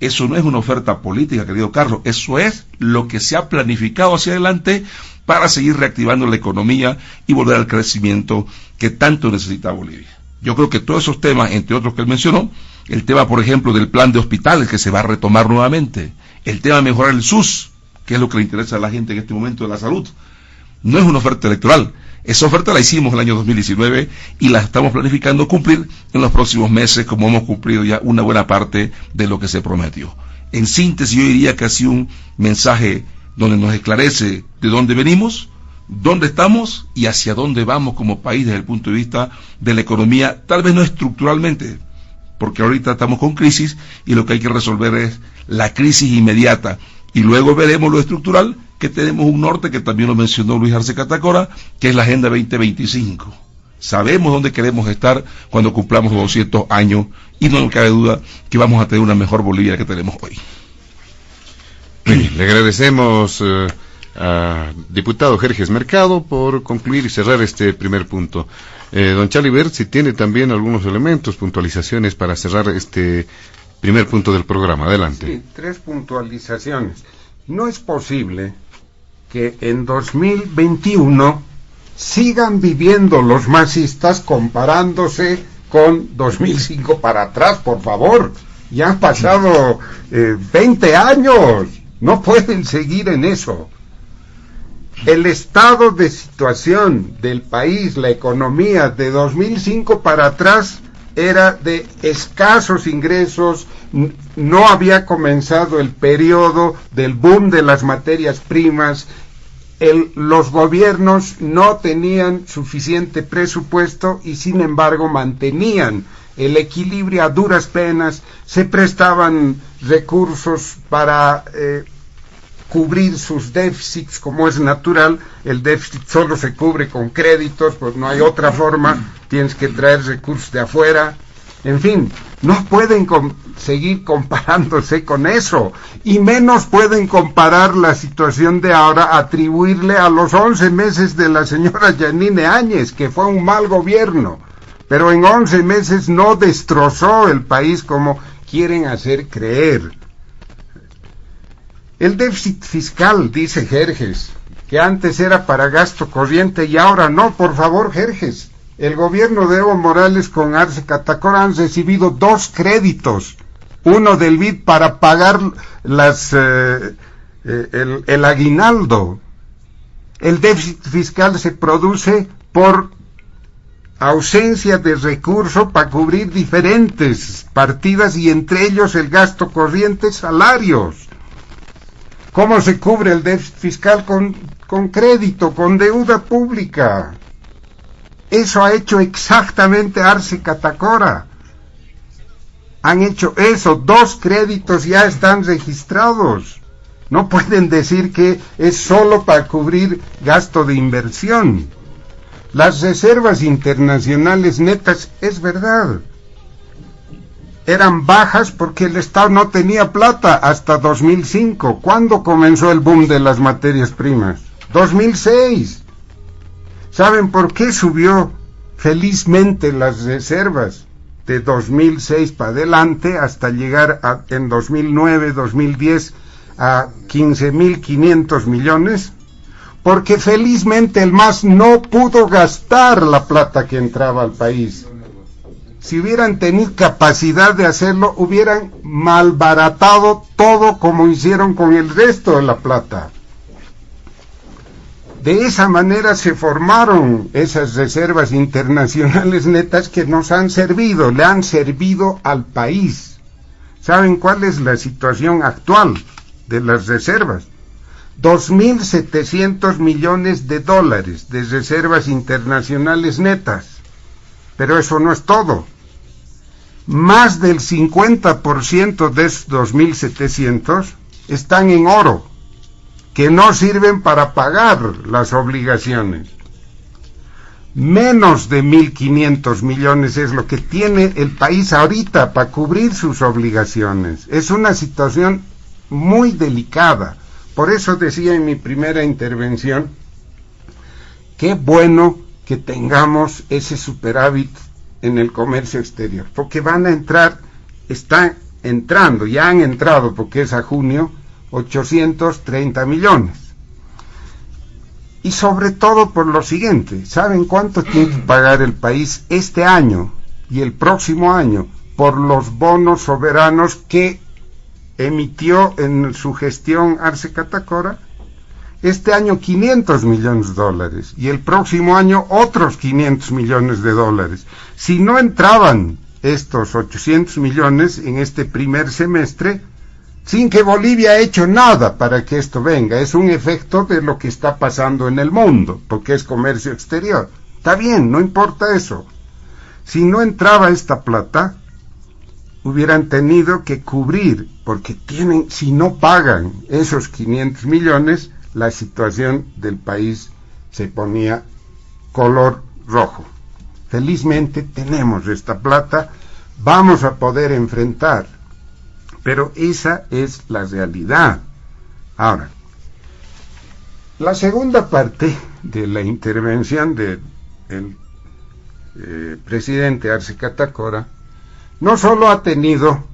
Eso no es una oferta política, querido Carlos, eso es lo que se ha planificado hacia adelante para seguir reactivando la economía y volver al crecimiento que tanto necesita Bolivia. Yo creo que todos esos temas, entre otros que él mencionó, el tema, por ejemplo, del plan de hospitales que se va a retomar nuevamente, el tema de mejorar el SUS, que es lo que le interesa a la gente en este momento de la salud, no es una oferta electoral. Esa oferta la hicimos el año 2019 y la estamos planificando cumplir en los próximos meses, como hemos cumplido ya una buena parte de lo que se prometió. En síntesis, yo diría que ha sido un mensaje donde nos esclarece de dónde venimos, dónde estamos y hacia dónde vamos como país desde el punto de vista de la economía, tal vez no estructuralmente, porque ahorita estamos con crisis y lo que hay que resolver es la crisis inmediata y luego veremos lo estructural, que tenemos un norte que también lo mencionó Luis Arce Catacora, que es la Agenda 2025. Sabemos dónde queremos estar cuando cumplamos los 200 años y no cabe duda que vamos a tener una mejor Bolivia que tenemos hoy. Le agradecemos a diputado Jerjes Mercado por concluir y cerrar este primer punto. Don Charlie Bert, si tiene también algunos elementos, puntualizaciones para cerrar este primer punto del programa. Adelante. Sí, 3 puntualizaciones. No es posible que en 2021 sigan viviendo los masistas comparándose con 2005 para atrás, por favor. Ya han pasado 20 años. No pueden seguir en eso. El estado de situación del país, la economía de 2005 para atrás era de escasos ingresos, no había comenzado el periodo del boom de las materias primas, los gobiernos no tenían suficiente presupuesto y sin embargo mantenían el equilibrio a duras penas, se prestaban recursos para cubrir sus déficits como es natural. El déficit solo se cubre con créditos, pues no hay otra forma, tienes que traer recursos de afuera. En fin, no pueden seguir comparándose con eso, y menos pueden comparar la situación de ahora, atribuirle a los 11 meses de la señora Yanine Áñez, que fue un mal gobierno, pero en 11 meses no destrozó el país como quieren hacer creer. El déficit fiscal, dice Jerjes, que antes era para gasto corriente y ahora no. Por favor, Jerjes, el gobierno de Evo Morales con Arce Catacora han recibido 2 créditos, uno del BID para pagar el aguinaldo. El déficit fiscal se produce por ausencia de recursos para cubrir diferentes partidas, y entre ellos el gasto corriente, salarios. ¿Cómo se cubre el déficit fiscal? Con crédito, con deuda pública. Eso ha hecho exactamente Arce Catacora. Han hecho eso, 2 créditos ya están registrados. No pueden decir que es solo para cubrir gasto de inversión. Las reservas internacionales netas, es verdad, eran bajas porque el Estado no tenía plata hasta 2005. ¿Cuándo comenzó el boom de las materias primas? 2006. ¿Saben por qué subió felizmente las reservas de 2006 para adelante hasta llegar en 2009, 2010 a 15.500 millones? Porque felizmente el MAS no pudo gastar la plata que entraba al país. Si hubieran tenido capacidad de hacerlo, hubieran malbaratado todo como hicieron con el resto de la plata. De esa manera se formaron esas reservas internacionales netas que nos han servido, le han servido al país. ¿Saben cuál es la situación actual de las reservas? 2.700 millones de dólares de reservas internacionales netas. Pero eso no es todo. Más del 50% de esos 2.700 están en oro, que no sirven para pagar las obligaciones. Menos de 1.500 millones es lo que tiene el país ahorita para cubrir sus obligaciones. Es una situación muy delicada. Por eso decía en mi primera intervención, qué bueno que tengamos ese superávit en el comercio exterior, porque van a entrar, están entrando, ya han entrado, porque es a junio, 830 millones. Y sobre todo por lo siguiente, ¿saben cuánto tiene que pagar el país este año y el próximo año por los bonos soberanos que emitió en su gestión Arce Catacora? Este año 500 millones de dólares y el próximo año otros 500 millones de dólares. Si no entraban estos 800 millones en este primer semestre, sin que Bolivia haya hecho nada para que esto venga, es un efecto de lo que está pasando en el mundo, porque es comercio exterior. Está bien, no importa eso. Si no entraba esta plata, hubieran tenido que cubrir, porque si no pagan esos 500 millones, la situación del país se ponía color rojo. Felizmente tenemos esta plata, vamos a poder enfrentar, pero esa es la realidad. Ahora, la segunda parte de la intervención del presidente Arce Catacora no solo ha tenido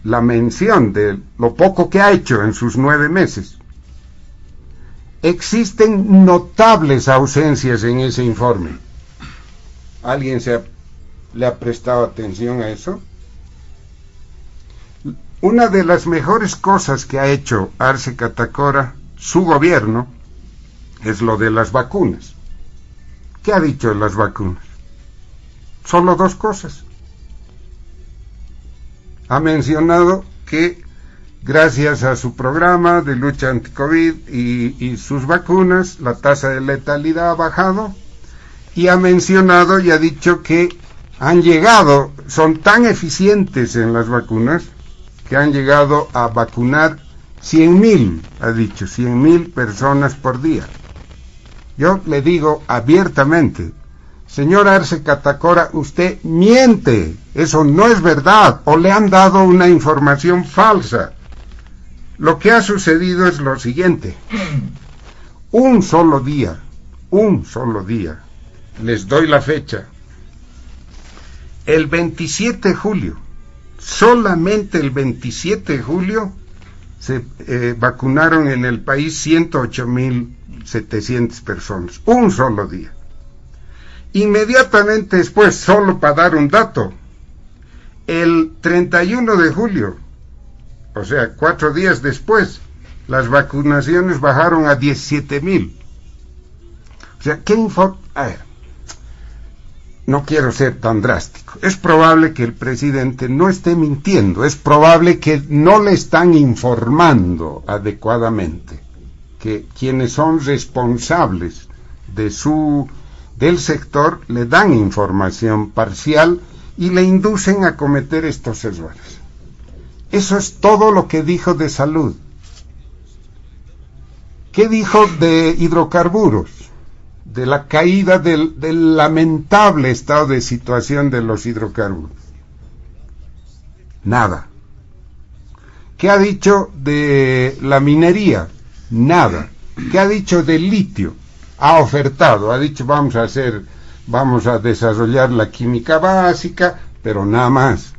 la mención de lo poco que ha hecho en sus 9 meses, existen notables ausencias en ese informe. ¿Alguien le ha prestado atención a eso? Una de las mejores cosas que ha hecho Arce Catacora, su gobierno, es lo de las vacunas. ¿Qué ha dicho de las vacunas? Solo 2 cosas. Ha mencionado que gracias a su programa de lucha anti-COVID y sus vacunas, la tasa de letalidad ha bajado, y ha mencionado y ha dicho que son tan eficientes en las vacunas, que han llegado a vacunar 100.000, ha dicho, 100.000 personas por día. Yo le digo abiertamente, señor Arce Catacora, usted miente, eso no es verdad, o le han dado una información falsa. Lo que ha sucedido es lo siguiente: un solo día, les doy la fecha, el 27 de julio, solamente el 27 de julio, se vacunaron en el país 108.700 personas, un solo día. Inmediatamente después, solo para dar un dato, el 31 de julio, o sea, 4 días después, las vacunaciones bajaron a 17.000. O sea, a ver, no quiero ser tan drástico. Es probable que el presidente no esté mintiendo, es probable que no le están informando adecuadamente, que quienes son responsables del sector le dan información parcial y le inducen a cometer estos errores. Eso es todo lo que dijo de salud. ¿Qué dijo de hidrocarburos? De la caída del lamentable estado de situación de los hidrocarburos. Nada. ¿Qué ha dicho de la minería? Nada. ¿Qué ha dicho del litio? Ha ofertado, ha dicho vamos a desarrollar la química básica, pero nada más.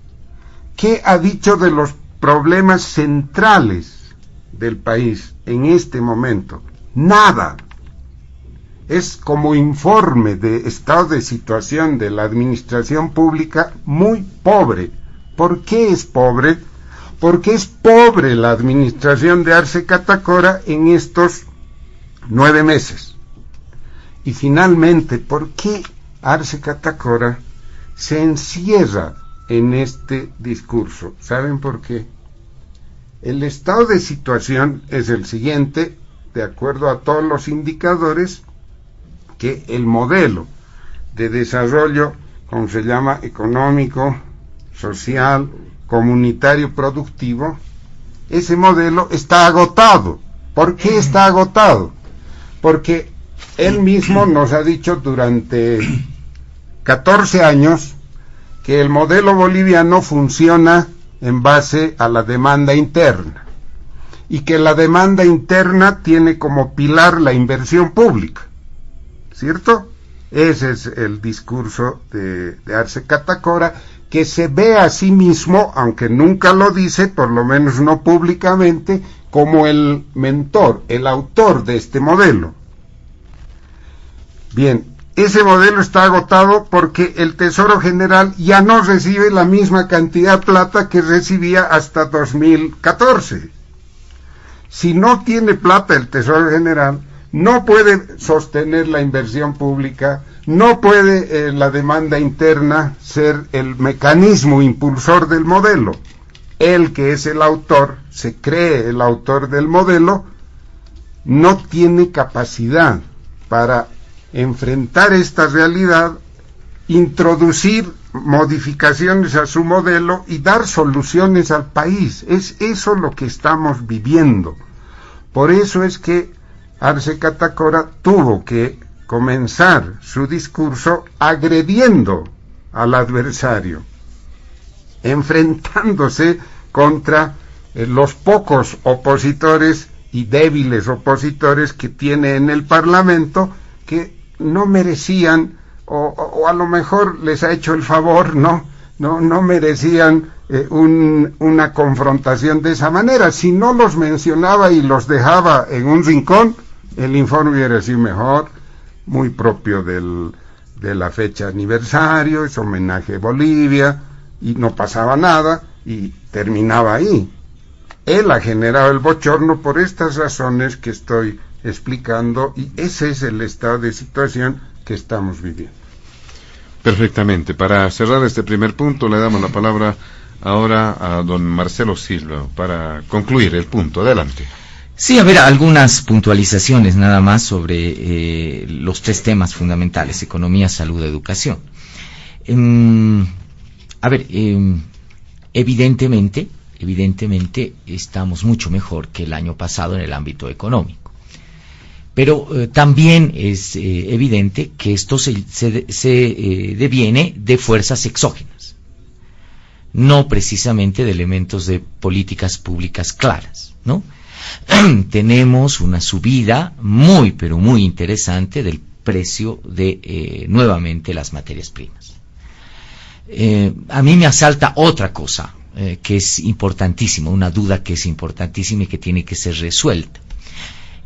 ¿Qué ha dicho de los problemas centrales del país en este momento? Nada. Es como informe de estado de situación de la administración pública muy pobre. ¿Por qué es pobre? Porque es pobre la administración de Arce Catacora en estos 9 meses. Y finalmente, ¿por qué Arce Catacora se encierra en este discurso? ¿Saben por qué? El estado de situación es el siguiente, de acuerdo a todos los indicadores, que el modelo de desarrollo, como se llama, económico, social, comunitario, productivo, ese modelo está agotado. ¿Por qué está agotado? Porque él mismo nos ha dicho durante 14 años que el modelo boliviano funciona en base a la demanda interna y que la demanda interna tiene como pilar la inversión pública, ¿cierto? Ese es el discurso de Arce Catacora, que se ve a sí mismo, aunque nunca lo dice, por lo menos no públicamente, como el mentor, el autor de este modelo. Bien, ese modelo está agotado porque el Tesoro General ya no recibe la misma cantidad de plata que recibía hasta 2014. Si no tiene plata el Tesoro General, no puede sostener la inversión pública, no puede la demanda interna ser el mecanismo impulsor del modelo. Él, que es el autor, se cree el autor del modelo, no tiene capacidad para enfrentar esta realidad, introducir modificaciones a su modelo y dar soluciones al país. Es eso lo que estamos viviendo. Por eso es que Arce Catacora tuvo que comenzar su discurso agrediendo al adversario, enfrentándose contra los pocos opositores y débiles opositores que tiene en el Parlamento, que no merecían, o a lo mejor les ha hecho el favor, no merecían una confrontación de esa manera. Si no los mencionaba y los dejaba en un rincón, el informe hubiera sido mejor, muy propio de la fecha aniversario, es homenaje a Bolivia, y no pasaba nada, y terminaba ahí. Él ha generado el bochorno por estas razones que estoy explicando, y ese es el estado de situación que estamos viviendo. Perfectamente. Para cerrar este primer punto, le damos la palabra ahora a don Marcelo Silva para concluir el punto. Adelante. Sí, a ver, algunas puntualizaciones nada más sobre los 3 temas fundamentales: economía, salud, educación. Evidentemente, evidentemente estamos mucho mejor que el año pasado en el ámbito económico. Pero también es evidente que esto se deviene de fuerzas exógenas, no precisamente de elementos de políticas públicas claras, ¿no? Tenemos una subida muy, pero muy interesante del precio de nuevamente las materias primas. A mí me asalta otra cosa que es importantísima, una duda que es importantísima y que tiene que ser resuelta.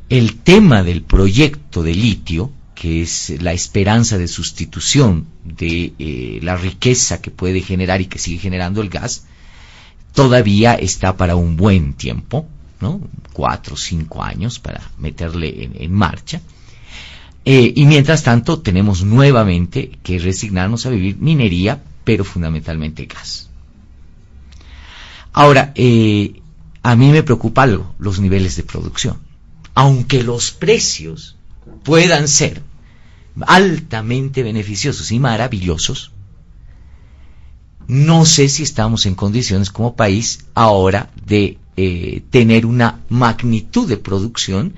El tema del proyecto de litio, que es la esperanza de sustitución de la riqueza que puede generar y que sigue generando el gas, todavía está para un buen tiempo, ¿no? 4 o 5 años para meterle en marcha. Y mientras tanto tenemos nuevamente que resignarnos a vivir minería, pero fundamentalmente gas. Ahora, a mí me preocupa algo, los niveles de producción. Aunque los precios puedan ser altamente beneficiosos y maravillosos, no sé si estamos en condiciones como país ahora de tener una magnitud de producción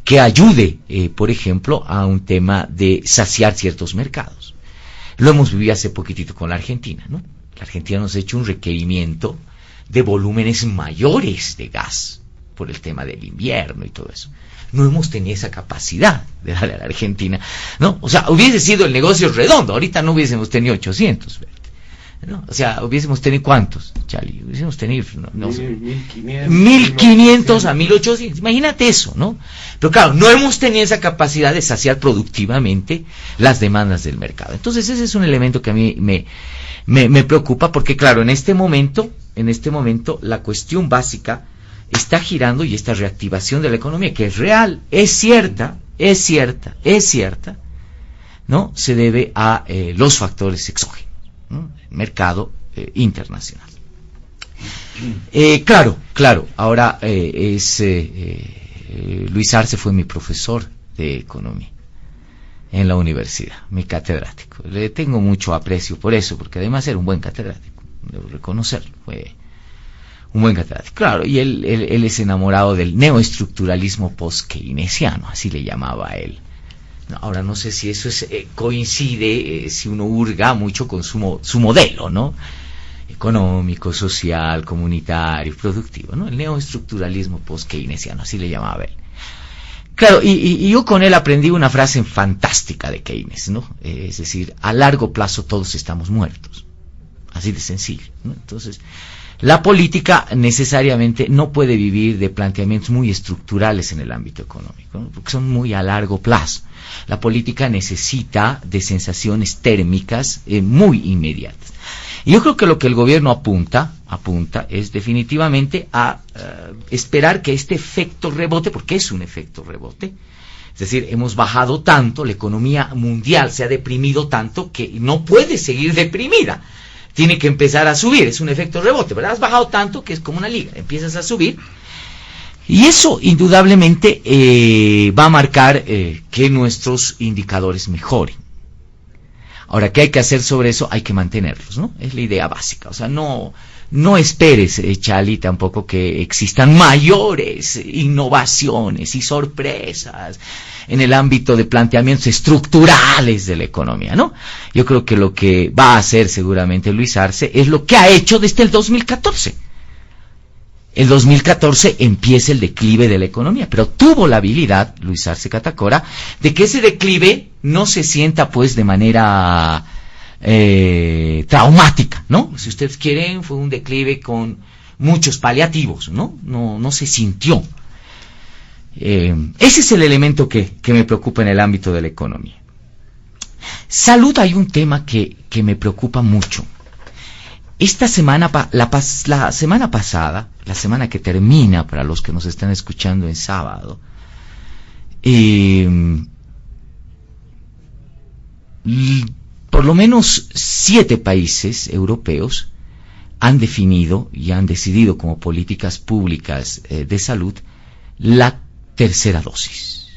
que ayude, por ejemplo, a un tema de saciar ciertos mercados. Lo hemos vivido hace poquitito con la Argentina, ¿no? La Argentina nos ha hecho un requerimiento de volúmenes mayores de gas por el tema del invierno y todo eso. No hemos tenido esa capacidad de darle a la Argentina, ¿no? O sea, hubiese sido el negocio redondo, ahorita no hubiésemos tenido 800, ¿no? O sea, hubiésemos tenido ¿cuántos, Charlie? Hubiésemos tenido, no sé, 1500 a 1800, imagínate eso, ¿no? Pero claro, no hemos tenido esa capacidad de saciar productivamente las demandas del mercado. Entonces ese es un elemento que a mí me preocupa, porque claro, en este momento la cuestión básica está girando, y esta reactivación de la economía, que es real, es cierta, ¿no? Se debe a los factores exógenos, ¿no? Mercado internacional. Claro, ahora Luis Arce fue mi profesor de economía en la universidad, mi catedrático. Le tengo mucho aprecio por eso, porque además era un buen catedrático, debo reconocerlo, fue un buen catedrático. Claro, y él es enamorado del neoestructuralismo post-keynesiano, así le llamaba él. Ahora no sé si eso coincide, si uno hurga mucho con su modelo, ¿no? Económico, social, comunitario, productivo, ¿no? El neoestructuralismo post-keynesiano, así le llamaba él. Claro, y yo con él aprendí una frase fantástica de Keynes, ¿no? Es decir, a largo plazo todos estamos muertos. Así de sencillo, ¿no? Entonces, la política necesariamente no puede vivir de planteamientos muy estructurales en el ámbito económico, ¿no? Porque son muy a largo plazo. La política necesita de sensaciones térmicas muy inmediatas. Y yo creo que lo que el gobierno apunta es definitivamente a esperar que este efecto rebote, porque es un efecto rebote, es decir, hemos bajado tanto, la economía mundial se ha deprimido tanto que no puede seguir deprimida. Tiene que empezar a subir, es un efecto rebote, ¿verdad? Has bajado tanto que es como una liga, empiezas a subir, y eso indudablemente va a marcar que nuestros indicadores mejoren. Ahora, ¿qué hay que hacer sobre eso? Hay que mantenerlos, ¿no? Es la idea básica. O sea, no esperes, Chali, tampoco que existan mayores innovaciones y sorpresas en el ámbito de planteamientos estructurales de la economía, ¿no? Yo creo que lo que va a hacer seguramente Luis Arce es lo que ha hecho desde el 2014. El 2014 empieza el declive de la economía, pero tuvo la habilidad, Luis Arce Catacora, de que ese declive no se sienta pues de manera traumática, ¿no? Si ustedes quieren, fue un declive con muchos paliativos, ¿no? No se sintió. Ese es el elemento que me preocupa en el ámbito de la economía. Salud, hay un tema que me preocupa mucho. Esta semana, la semana pasada, la semana que termina para los que nos están escuchando en sábado, por lo menos 7 países europeos han definido y han decidido como políticas públicas de salud la tercera dosis.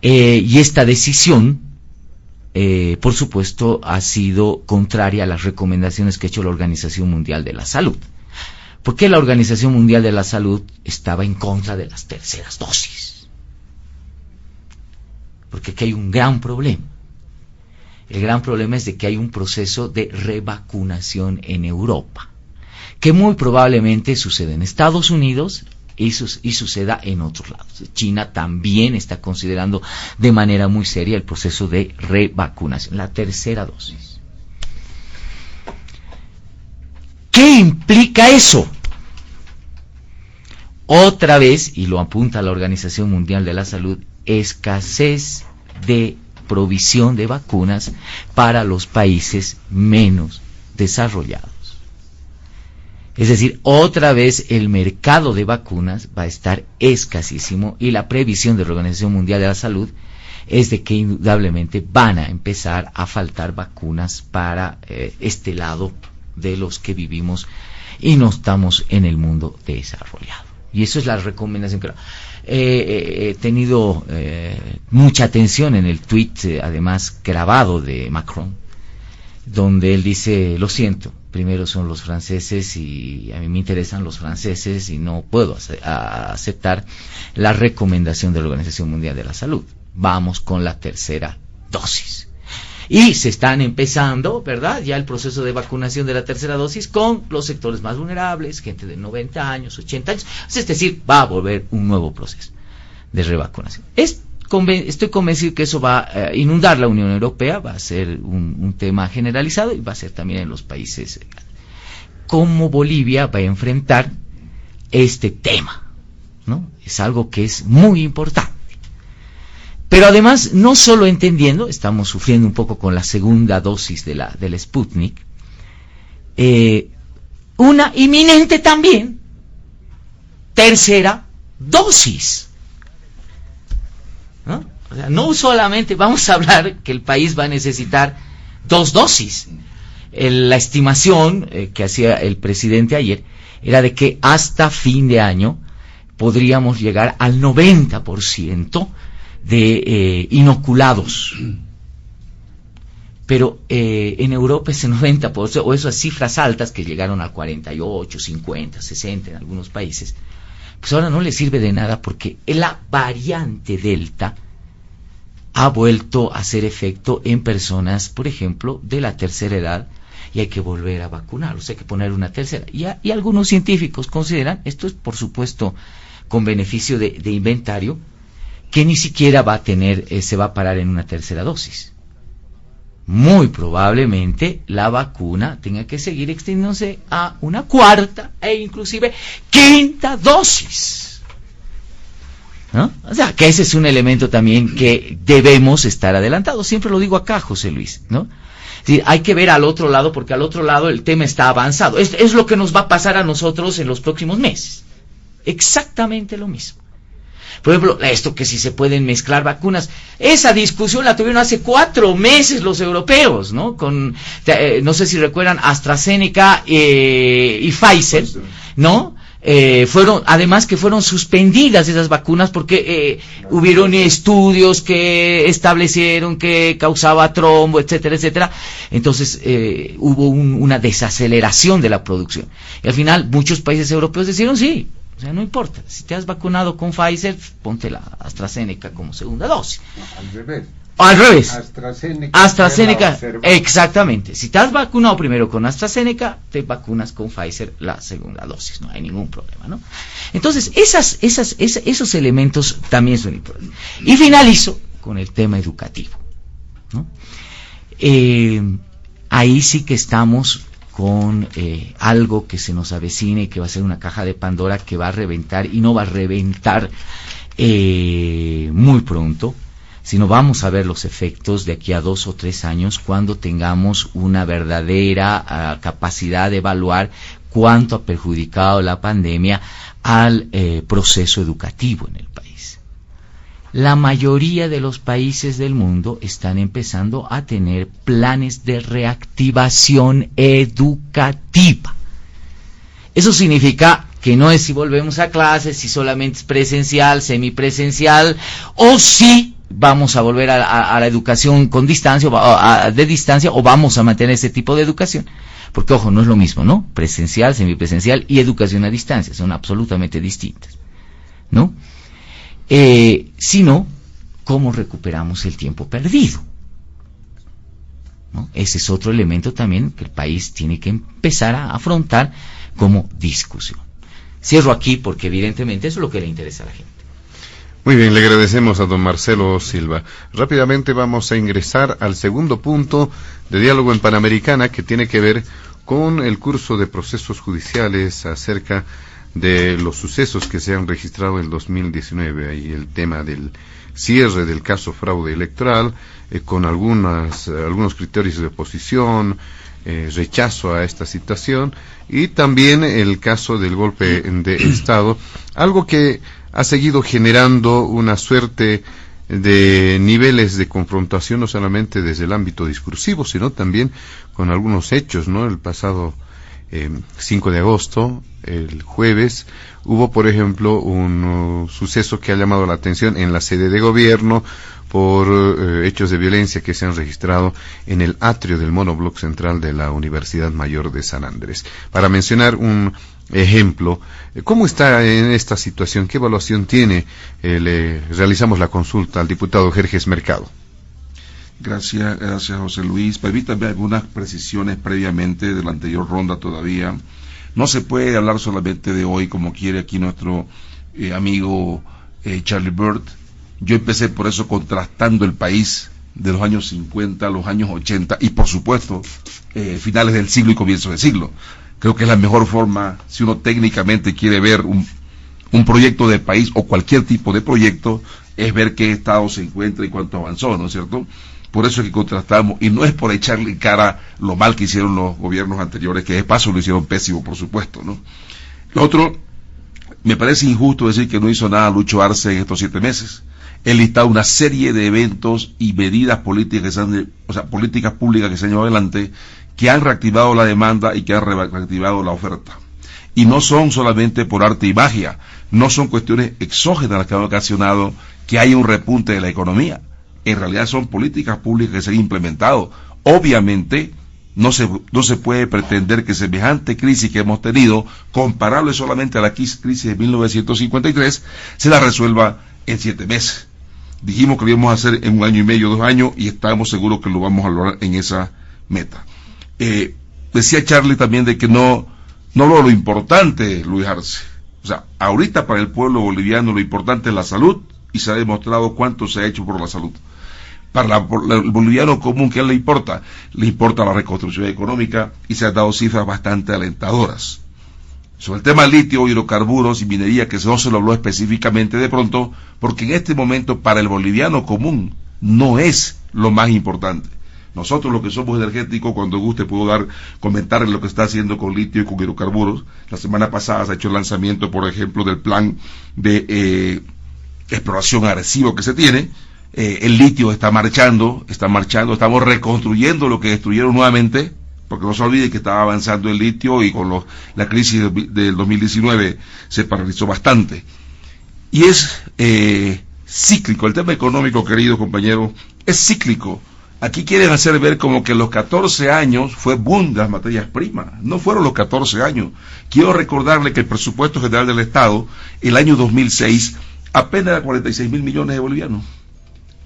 Y esta decisión por supuesto, ha sido contraria a las recomendaciones que ha hecho la Organización Mundial de la Salud. ¿Por qué la Organización Mundial de la Salud estaba en contra de las terceras dosis? Porque aquí hay un gran problema. El gran problema es de que hay un proceso de revacunación en Europa, que muy probablemente sucede en Estados Unidos y suceda en otros lados. China también está considerando de manera muy seria el proceso de revacunación, la tercera dosis. ¿Qué implica eso? Otra vez, y lo apunta la Organización Mundial de la Salud, escasez de provisión de vacunas para los países menos desarrollados. Es decir, otra vez el mercado de vacunas va a estar escasísimo y la previsión de la Organización Mundial de la Salud es de que indudablemente van a empezar a faltar vacunas para este lado de los que vivimos y no estamos en el mundo desarrollado. Y eso es la recomendación que he tenido mucha atención en el tweet, además grabado, de Macron, donde él dice: lo siento, primero son los franceses y a mí me interesan los franceses y no puedo aceptar la recomendación de la Organización Mundial de la Salud. Vamos con la tercera dosis. Y se están empezando, ¿verdad?, ya el proceso de vacunación de la tercera dosis con los sectores más vulnerables, gente de 90 años, 80 años. Es decir, va a volver un nuevo proceso de revacunación. Estoy convencido que eso va a inundar la Unión Europea, va a ser un tema generalizado y va a ser también en los países. ¿Cómo Bolivia va a enfrentar este tema? ¿No? Es algo que es muy importante. Pero además, no solo entendiendo, estamos sufriendo un poco con la segunda dosis de la Sputnik, una inminente también tercera dosis. ¿No? O sea, no solamente vamos a hablar que el país va a necesitar 2 dosis. La estimación que hacía el presidente ayer era de que hasta fin de año podríamos llegar al 90% de inoculados. Pero en Europa ese 90%, o esas cifras altas que llegaron al 48, 50, 60 en algunos países, pues ahora no le sirve de nada porque la variante Delta ha vuelto a hacer efecto en personas, por ejemplo, de la tercera edad, y hay que volver a vacunarlos, hay que poner una tercera. Y algunos científicos consideran, esto es por supuesto con beneficio de inventario, que ni siquiera va a tener, se va a parar en una tercera dosis. Muy probablemente la vacuna tenga que seguir extendiéndose a una cuarta e inclusive quinta dosis, ¿no? O sea, que ese es un elemento también que debemos estar adelantados. Siempre lo digo acá, José Luis, ¿no? Es decir, hay que ver al otro lado, porque al otro lado el tema está avanzado. Es lo que nos va a pasar a nosotros en los próximos meses. Exactamente lo mismo. Por ejemplo, esto que si se pueden mezclar vacunas, esa discusión la tuvieron hace 4 meses los europeos, ¿no? No sé si recuerdan, AstraZeneca y Pfizer, ¿no? Fueron suspendidas esas vacunas porque hubieron estudios que establecieron que causaba trombo, etcétera, etcétera. Entonces hubo una desaceleración de la producción. Y al final muchos países europeos decidieron sí. O sea, no importa, si te has vacunado con Pfizer, ponte la AstraZeneca como segunda dosis. No, al revés. AstraZeneca, exactamente. Si te has vacunado primero con AstraZeneca, te vacunas con Pfizer la segunda dosis, no hay ningún problema, ¿no? Entonces, esos elementos también son importantes. Y finalizo con el tema educativo, ¿no? Ahí sí que estamos con algo que se nos avecina y que va a ser una caja de Pandora que va a reventar, y no va a reventar muy pronto, sino vamos a ver los efectos de aquí a 2 o 3 años cuando tengamos una verdadera capacidad de evaluar cuánto ha perjudicado la pandemia al proceso educativo en el país. La mayoría de los países del mundo están empezando a tener planes de reactivación educativa. Eso significa que no es si volvemos a clases, si solamente es presencial, semipresencial, o si vamos a volver a la educación con distancia, de distancia, o vamos a mantener ese tipo de educación. Porque, ojo, no es lo mismo, ¿no? Presencial, semipresencial y educación a distancia, son absolutamente distintas, ¿no? Sino, ¿cómo recuperamos el tiempo perdido? ¿No? Ese es otro elemento también que el país tiene que empezar a afrontar como discusión. Cierro aquí porque evidentemente eso es lo que le interesa a la gente. Muy bien, le agradecemos a don Marcelo Silva. Rápidamente vamos a ingresar al segundo punto de Diálogo en Panamericana, que tiene que ver con el curso de procesos judiciales acerca de los sucesos que se han registrado en el 2019 y el tema del cierre del caso fraude electoral, con algunos criterios de oposición, rechazo a esta situación, y también el caso del golpe de Estado, algo que ha seguido generando una suerte de niveles de confrontación, no solamente desde el ámbito discursivo, sino también con algunos hechos, ¿no? El pasado 5 de agosto, el jueves, hubo, por ejemplo, un suceso que ha llamado la atención en la sede de gobierno por hechos de violencia que se han registrado en el atrio del monobloc central de la Universidad Mayor de San Andrés. Para mencionar un ejemplo, ¿cómo está en esta situación? ¿Qué evaluación tiene? Le realizamos la consulta al diputado Jerjes Mercado. Gracias José Luis. Permítame algunas precisiones previamente de la anterior ronda todavía. No se puede hablar solamente de hoy como quiere aquí nuestro amigo Charlie Bird. Yo empecé por eso contrastando el país de los años 50 a los años 80 y por supuesto finales del siglo y comienzos del siglo. Creo que es la mejor forma, si uno técnicamente quiere ver un proyecto de país o cualquier tipo de proyecto, es ver qué estado se encuentra y cuánto avanzó, ¿no es cierto? Por eso es que contrastamos, y no es por echarle en cara lo mal que hicieron los gobiernos anteriores, que de paso lo hicieron pésimo, por supuesto, ¿no? Lo otro, me parece injusto decir que no hizo nada Lucho Arce en estos 7 meses. Él listado una serie de eventos y medidas políticas políticas públicas que se han llevado adelante, que han reactivado la demanda y que han reactivado la oferta. Y no son solamente por arte y magia, no son cuestiones exógenas las que han ocasionado que haya un repunte de la economía. En realidad son políticas públicas que se han implementado. Obviamente, no se puede pretender que semejante crisis que hemos tenido, comparable solamente a la crisis de 1953, se la resuelva en 7 meses. Dijimos que lo íbamos a hacer en 1 año y medio, 2 años, y estamos seguros que lo vamos a lograr en esa meta. Decía Charlie también de que no lo importante, Luis Arce. O sea, ahorita para el pueblo boliviano lo importante es la salud, y se ha demostrado cuánto se ha hecho por la salud. Para el boliviano común, ¿qué le importa? Le importa la reconstrucción económica, y se han dado cifras bastante alentadoras. Sobre el tema litio, hidrocarburos y minería, que no se lo habló específicamente de pronto, porque en este momento para el boliviano común no es lo más importante. Nosotros los que somos energéticos, cuando guste puedo comentar lo que está haciendo con litio y con hidrocarburos. La semana pasada se ha hecho el lanzamiento, por ejemplo, del plan de exploración agresivo que se tiene. El litio está marchando, estamos reconstruyendo lo que destruyeron nuevamente, porque no se olvide que estaba avanzando el litio y con la crisis del 2019 se paralizó bastante. Y es cíclico, el tema económico, queridos compañeros, es cíclico. Aquí quieren hacer ver como que los 14 años fue boom de las materias primas. No fueron los 14 años. Quiero recordarle que el presupuesto general del Estado, el año 2006, apenas era 46.000 millones de bolivianos.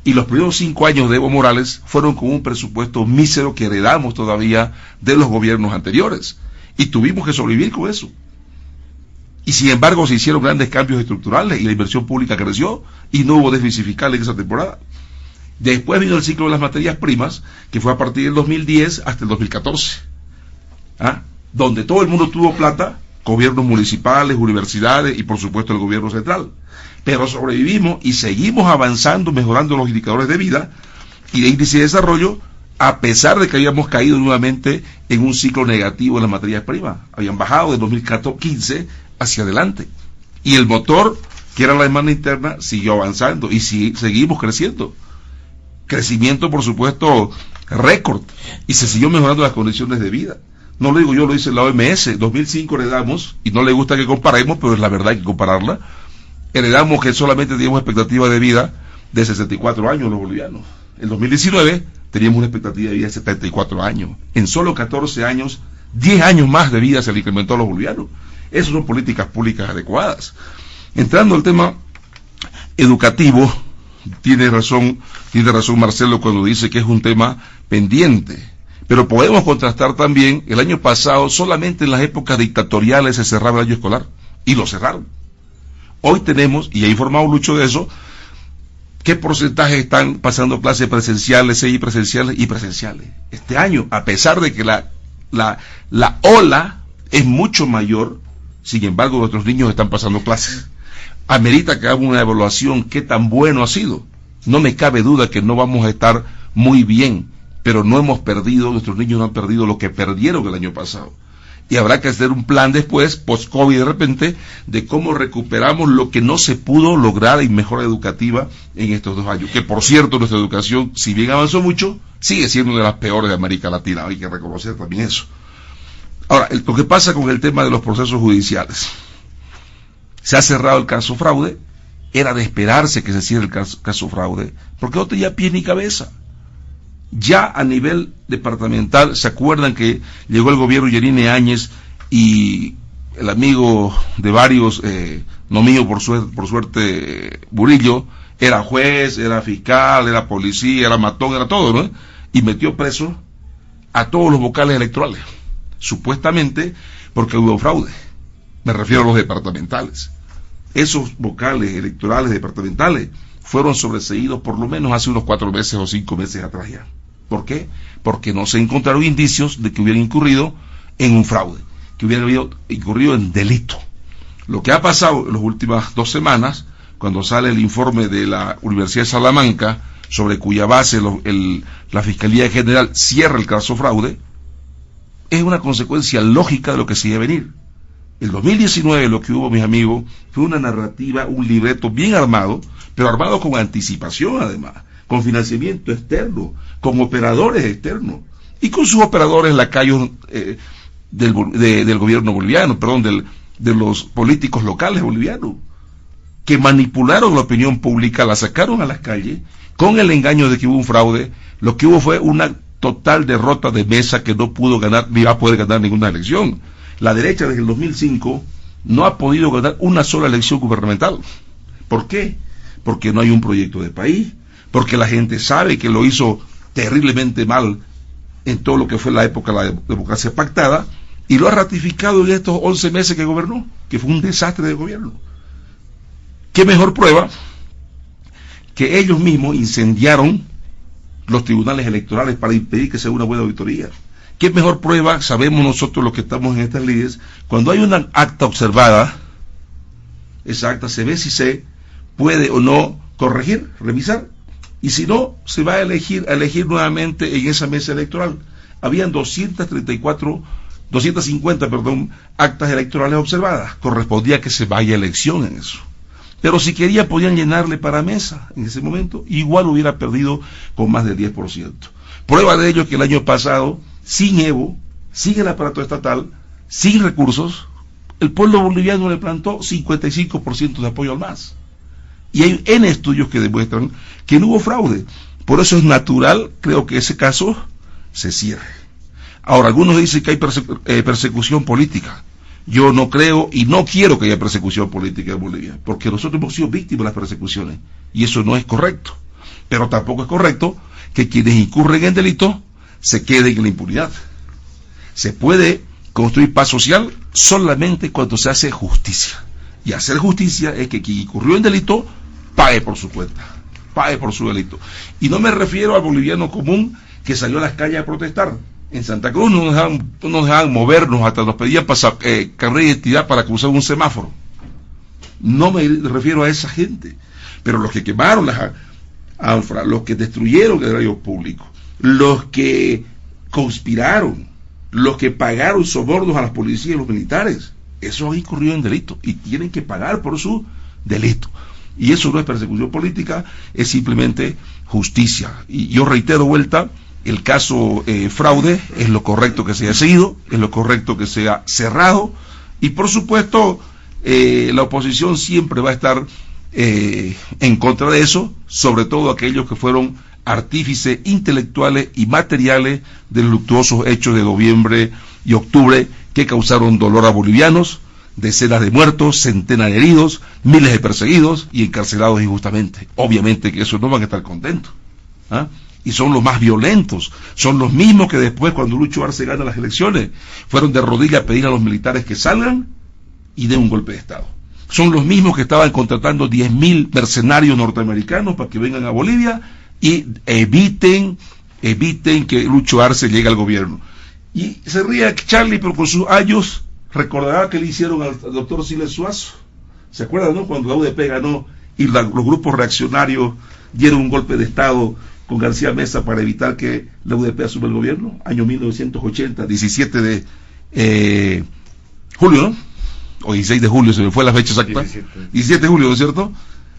Y los primeros 5 años de Evo Morales fueron con un presupuesto mísero que heredamos todavía de los gobiernos anteriores. Y tuvimos que sobrevivir con eso. Y sin embargo se hicieron grandes cambios estructurales y la inversión pública creció y no hubo déficit fiscal en esa temporada. Después vino el ciclo de las materias primas, que fue a partir del 2010 hasta el 2014. Donde todo el mundo tuvo plata, gobiernos municipales, universidades y por supuesto el gobierno central. Pero sobrevivimos y seguimos avanzando, mejorando los indicadores de vida y de índice de desarrollo, a pesar de que habíamos caído nuevamente en un ciclo negativo en las materias primas. Habían bajado de 2015 hacia adelante. Y el motor, que era la demanda interna, siguió avanzando y seguimos creciendo. Crecimiento, por supuesto, récord. Y se siguió mejorando las condiciones de vida. No lo digo yo, lo dice la OMS. 2005 heredamos, y no le gusta que comparemos, pero es la verdad, hay que compararla. Heredamos que solamente teníamos expectativa de vida de 64 años los bolivianos. En 2019 teníamos una expectativa de vida de 74 años. En solo 14 años, 10 años más de vida se le incrementó a los bolivianos. Esas son políticas públicas adecuadas. Entrando al tema educativo, tiene razón Marcelo cuando dice que es un tema pendiente. Pero podemos contrastar también, el año pasado, solamente en las épocas dictatoriales se cerraba el año escolar, y lo cerraron. Hoy tenemos, y ha informado Lucho de eso, qué porcentaje están pasando clases presenciales, semipresenciales y presenciales. Este año, a pesar de que la ola es mucho mayor, sin embargo nuestros niños están pasando clases. Amerita que hagamos una evaluación, qué tan bueno ha sido. No me cabe duda que no vamos a estar muy bien, pero no hemos perdido, nuestros niños no han perdido lo que perdieron el año pasado. Y habrá que hacer un plan después, post-COVID de repente, de cómo recuperamos lo que no se pudo lograr en mejora educativa en estos 2 años. Que por cierto, nuestra educación, si bien avanzó mucho, sigue siendo una de las peores de América Latina. Hay que reconocer también eso. Ahora, lo que pasa con el tema de los procesos judiciales. Se ha cerrado el caso fraude, era de esperarse que se cierre el caso fraude, porque no tenía pie ni cabeza. Ya a nivel departamental, ¿se acuerdan que llegó el gobierno Yanine Áñez y el amigo de varios, no mío por suerte, Burillo, era juez, era fiscal, era policía, era matón, era todo, ¿no? Y metió preso a todos los vocales electorales, supuestamente porque hubo fraude. Me refiero a los departamentales. Esos vocales electorales departamentales fueron sobreseídos por lo menos hace unos 4 meses o 5 meses atrás ya. ¿Por qué? Porque no se encontraron indicios de que hubieran incurrido en un fraude, que hubieran incurrido en delito. Lo que ha pasado en las últimas 2 semanas, cuando sale el informe de la Universidad de Salamanca, sobre cuya base la Fiscalía General cierra el caso fraude, es una consecuencia lógica de lo que se iba a venir. El 2019 lo que hubo, mis amigos, fue una narrativa, un libreto bien armado, pero armado con anticipación además, con financiamiento externo, con operadores externos, y con sus operadores lacayos del gobierno boliviano, de los políticos locales bolivianos, que manipularon la opinión pública, la sacaron a las calles, con el engaño de que hubo un fraude. Lo que hubo fue una total derrota de Mesa, que no pudo ganar, ni va a poder ganar ninguna elección. La derecha desde el 2005 no ha podido ganar una sola elección gubernamental. ¿Por qué? Porque no hay un proyecto de país, porque la gente sabe que lo hizo terriblemente mal en todo lo que fue la época de la democracia pactada, y lo ha ratificado en estos 11 meses que gobernó, que fue un desastre de gobierno. ¿Qué mejor prueba que ellos mismos incendiaron los tribunales electorales para impedir que sea una buena auditoría? ¿Qué mejor prueba sabemos nosotros los que estamos en estas lides? Cuando hay una acta observada, esa acta se ve si se puede o no corregir, revisar, y si no, se va a elegir nuevamente en esa mesa electoral. Habían 250 actas electorales observadas, correspondía que se vaya a elección en eso. Pero si quería podían llenarle para mesa en ese momento, igual hubiera perdido con más del 10%. Prueba de ello es que el año pasado, sin Evo, sin el aparato estatal, sin recursos, el pueblo boliviano le plantó 55% de apoyo al MAS. Y hay N estudios que demuestran que no hubo fraude. Por eso es natural, creo que ese caso se cierre. Ahora, algunos dicen que hay persecución política. Yo no creo y no quiero que haya persecución política en Bolivia, porque nosotros hemos sido víctimas de las persecuciones, y eso no es correcto. Pero tampoco es correcto que quienes incurren en delito se queden en la impunidad. Se puede construir paz social solamente cuando se hace justicia. Y hacer justicia es que quien incurrió en delito pague por su cuenta, pague por su delito. Y no me refiero al boliviano común que salió a las calles a protestar. En Santa Cruz no nos dejaban movernos, hasta nos pedían carnet de identidad para cruzar un semáforo. No me refiero a esa gente, pero los que quemaron las ANFRA, los que destruyeron el radio público, los que conspiraron, los que pagaron sobornos a las policías y los militares, esos han incurrido en delito y tienen que pagar por su delito. Y eso no es persecución política, es simplemente justicia. Y yo reitero vuelta, el caso fraude es lo correcto que se haya seguido, es lo correcto que sea cerrado, y por supuesto la oposición siempre va a estar en contra de eso, sobre todo aquellos que fueron artífices intelectuales y materiales de los luctuosos hechos de noviembre y octubre que causaron dolor a bolivianos, decenas de muertos, centenas de heridos, miles de perseguidos y encarcelados injustamente. Obviamente que esos no van a estar contentos, ¿ah? Y son los más violentos, son los mismos que después, cuando Lucho Arce gana las elecciones, fueron de rodillas a pedir a los militares que salgan y den un golpe de Estado. Son los mismos que estaban contratando 10.000 mercenarios norteamericanos para que vengan a Bolivia y eviten que Lucho Arce llegue al gobierno. Y se ríe Charlie, pero con sus años recordará que le hicieron al doctor Siles Suazo. ¿Se acuerdan, no? Cuando la UDP ganó y los grupos reaccionarios dieron un golpe de Estado con García Mesa para evitar que la UDP asuma el gobierno, año 1980, 17 de julio, ¿no? O 16 de julio, se me fue la fecha exacta. 17 de julio, ¿no es cierto?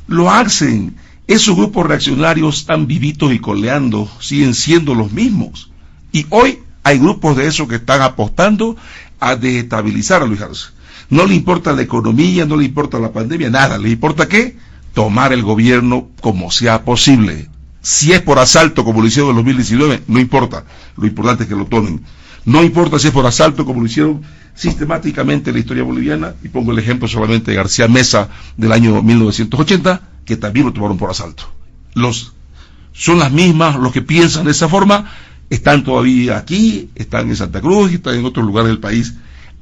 Lo hacen. Esos grupos reaccionarios están vivitos y coleando, siguen siendo los mismos. Y hoy hay grupos de esos que están apostando a desestabilizar a Luis Arce. No le importa la economía, no le importa la pandemia, nada. ¿Le importa qué? Tomar el gobierno como sea posible. Si es por asalto, como lo hicieron en 2019, no importa. Lo importante es que lo tomen. No importa si es por asalto, como lo hicieron sistemáticamente en la historia boliviana, y pongo el ejemplo solamente de García Mesa del año 1980, que también lo tomaron por asalto. Son las mismas, los que piensan de esa forma, están todavía aquí, están en Santa Cruz y están en otros lugares del país,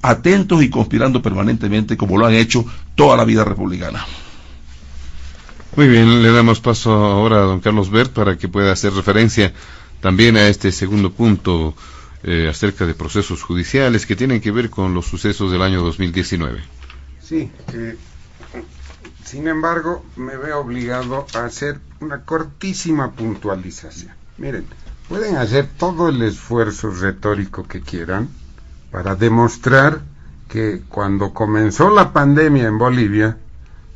atentos y conspirando permanentemente como lo han hecho toda la vida republicana. Muy bien, le damos paso ahora a don Carlos Bert para que pueda hacer referencia también a este segundo punto acerca de procesos judiciales que tienen que ver con los sucesos del año 2019. Sí, sin embargo, me veo obligado a hacer una cortísima puntualización. Miren, pueden hacer todo el esfuerzo retórico que quieran para demostrar que cuando comenzó la pandemia en Bolivia,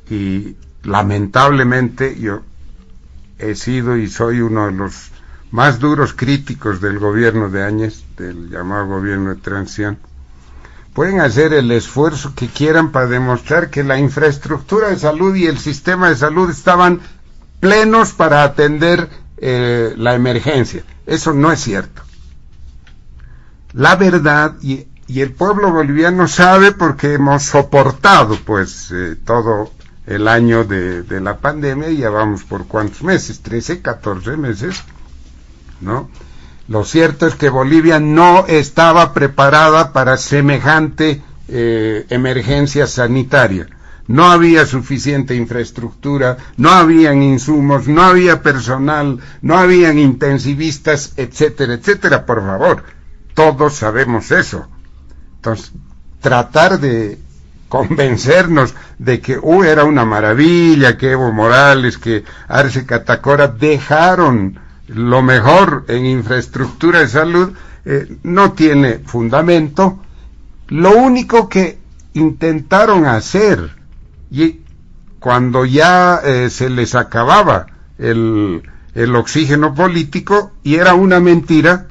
y lamentablemente yo he sido y soy uno de los más duros críticos del gobierno de Áñez, del llamado gobierno de transición, pueden hacer el esfuerzo que quieran para demostrar que la infraestructura de salud y el sistema de salud estaban plenos para atender la emergencia. Eso no es cierto. La verdad, y el pueblo boliviano sabe porque hemos soportado pues todo el año de la pandemia, y ya vamos por cuántos meses, 13, 14 meses, ¿no? Lo cierto es que Bolivia no estaba preparada para semejante emergencia sanitaria. No había suficiente infraestructura, no habían insumos, no había personal, no habían intensivistas, etcétera, etcétera. Por favor, todos sabemos eso. Entonces, tratar de convencernos de que era una maravilla, que Evo Morales, que Arce Catacora dejaron lo mejor en infraestructura de salud, no tiene fundamento. Lo único que intentaron hacer, y cuando ya se les acababa el oxígeno político, y era una mentira,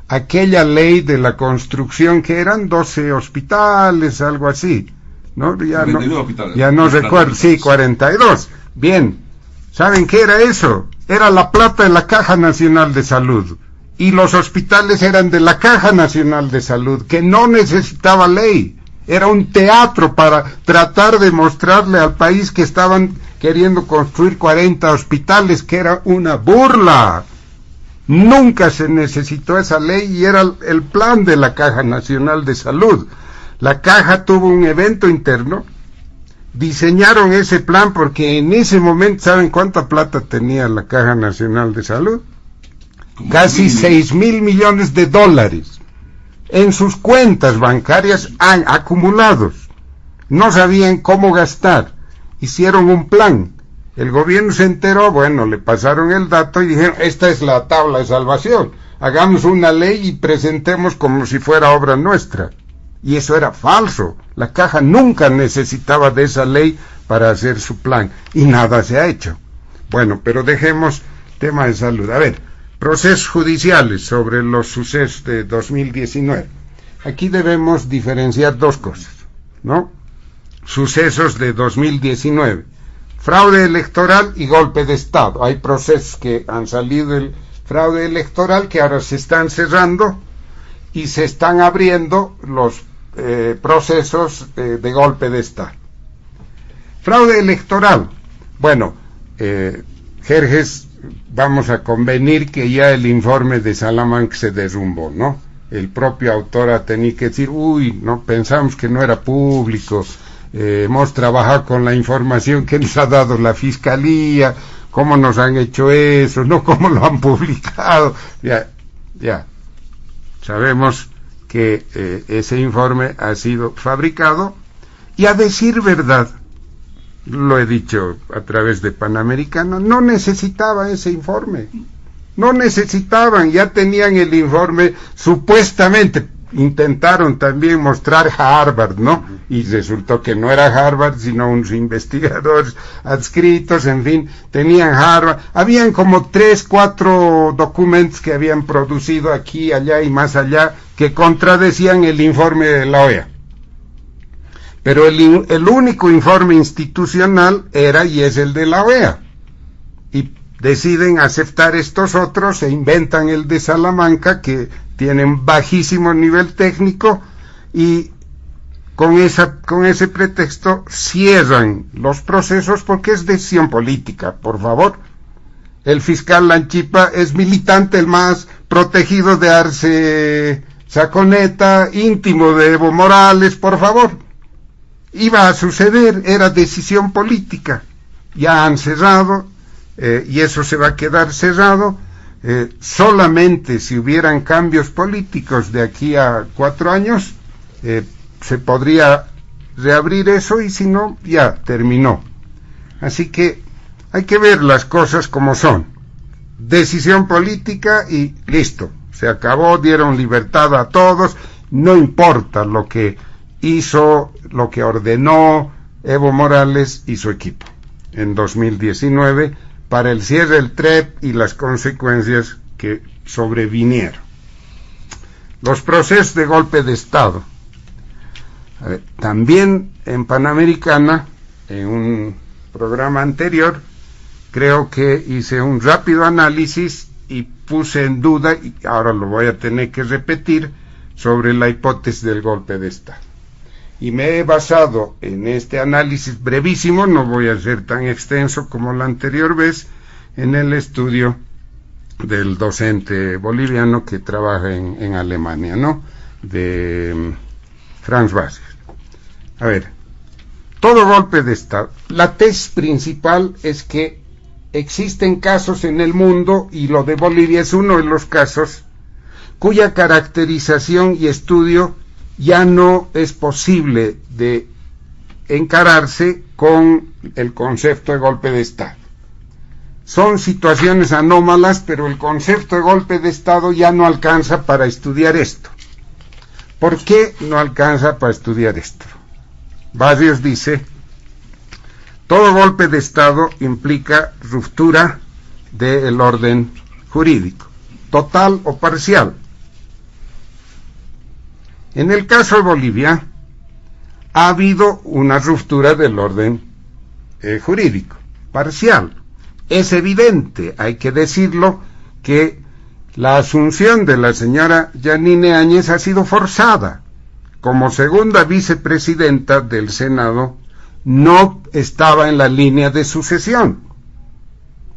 aquella ley de la construcción que eran 12 hospitales, algo así, ¿no? Ya no recuerdo, sí, 42. Bien, ¿saben qué era eso? Era la plata de la Caja Nacional de Salud, y los hospitales eran de la Caja Nacional de Salud, que no necesitaba ley. Era un teatro para tratar de mostrarle al país que estaban queriendo construir 40 hospitales, que era una burla. Nunca se necesitó esa ley y era el plan de la Caja Nacional de Salud. La Caja tuvo un evento interno, diseñaron ese plan porque en ese momento, ¿saben cuánta plata tenía la Caja Nacional de Salud? Casi 6.000 millones de dólares en sus cuentas bancarias acumulados. No sabían cómo gastar. Hicieron un plan. El gobierno se enteró, bueno, le pasaron el dato y dijeron, esta es la tabla de salvación. Hagamos una ley y presentemos como si fuera obra nuestra. Y eso era falso. La Caja nunca necesitaba de esa ley para hacer su plan. Y nada se ha hecho. Bueno, pero dejemos tema de salud. A ver, procesos judiciales sobre los sucesos de 2019. Aquí debemos diferenciar dos cosas, ¿no? Sucesos de 2019. fraude electoral y golpe de Estado. Hay procesos que han salido del fraude electoral que ahora se están cerrando y se están abriendo los procesos de golpe de Estado. Fraude electoral. Bueno, Jerjes, vamos a convenir que ya el informe de Salamanca se derrumbó, ¿no? El propio autor ha tenido que decir, no, pensamos que no era público, hemos trabajado con la información que nos ha dado la Fiscalía, cómo nos han hecho eso, no cómo lo han publicado. Ya, sabemos que ese informe ha sido fabricado, y a decir verdad, lo he dicho a través de Panamericana, no necesitaba ese informe, no necesitaban, ya tenían el informe, supuestamente intentaron también mostrar Harvard, ¿no? Y resultó que no era Harvard, sino unos investigadores adscritos, en fin, tenían Harvard, habían como 3, 4 documentos que habían producido aquí, allá y más allá, que contradecían el informe de la OEA. Pero el único informe institucional era y es el de la OEA. Y deciden aceptar estos otros e inventan el de Salamanca, que tienen bajísimo nivel técnico, y con ese pretexto cierran los procesos porque es decisión política, por favor. El fiscal Lanchipa es militante, el más protegido de Arce Saconeta, íntimo de Evo Morales, por favor. Iba a suceder, era decisión política. Ya han cerrado, y eso se va a quedar cerrado. Solamente si hubieran cambios políticos de aquí a 4 años, se podría reabrir eso, y si no, ya terminó. Así que hay que ver las cosas como son. Decisión política y listo. Se acabó, dieron libertad a todos, no importa lo que hizo, lo que ordenó Evo Morales y su equipo en 2019 para el cierre del TREP y las consecuencias que sobrevinieron. Los procesos de golpe de Estado. También en Panamericana, en un programa anterior, creo que hice un rápido análisis y puse en duda, y ahora lo voy a tener que repetir, sobre la hipótesis del golpe de Estado. Y me he basado en este análisis brevísimo, no voy a ser tan extenso como la anterior vez, en el estudio del docente boliviano que trabaja en Alemania, ¿no? De Franz Vázquez. A ver, todo golpe de Estado, la tesis principal es que existen casos en el mundo, y lo de Bolivia es uno de los casos, cuya caracterización y estudio ya no es posible de encararse con el concepto de golpe de Estado. Son situaciones anómalas, pero el concepto de golpe de Estado ya no alcanza para estudiar esto. ¿Por qué no alcanza para estudiar esto? Barrios dice, todo golpe de Estado implica ruptura del orden jurídico, total o parcial. En el caso de Bolivia, ha habido una ruptura del orden jurídico, parcial. Es evidente, hay que decirlo, que la asunción de la señora Yanine Áñez ha sido forzada. Como segunda vicepresidenta del Senado, no estaba en la línea de sucesión.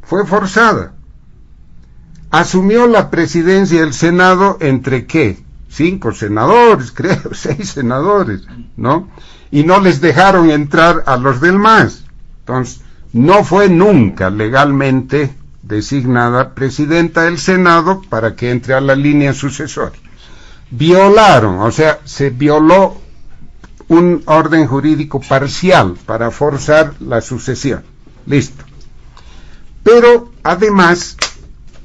Fue forzada. Asumió la presidencia del Senado entre ¿qué? 5 senadores, creo, 6 senadores, ¿no? Y no les dejaron entrar a los del MAS. Entonces, no fue nunca legalmente designada presidenta del Senado para que entre a la línea sucesoria. Violaron, o sea, se violó un orden jurídico parcial para forzar la sucesión. Listo. Pero, además,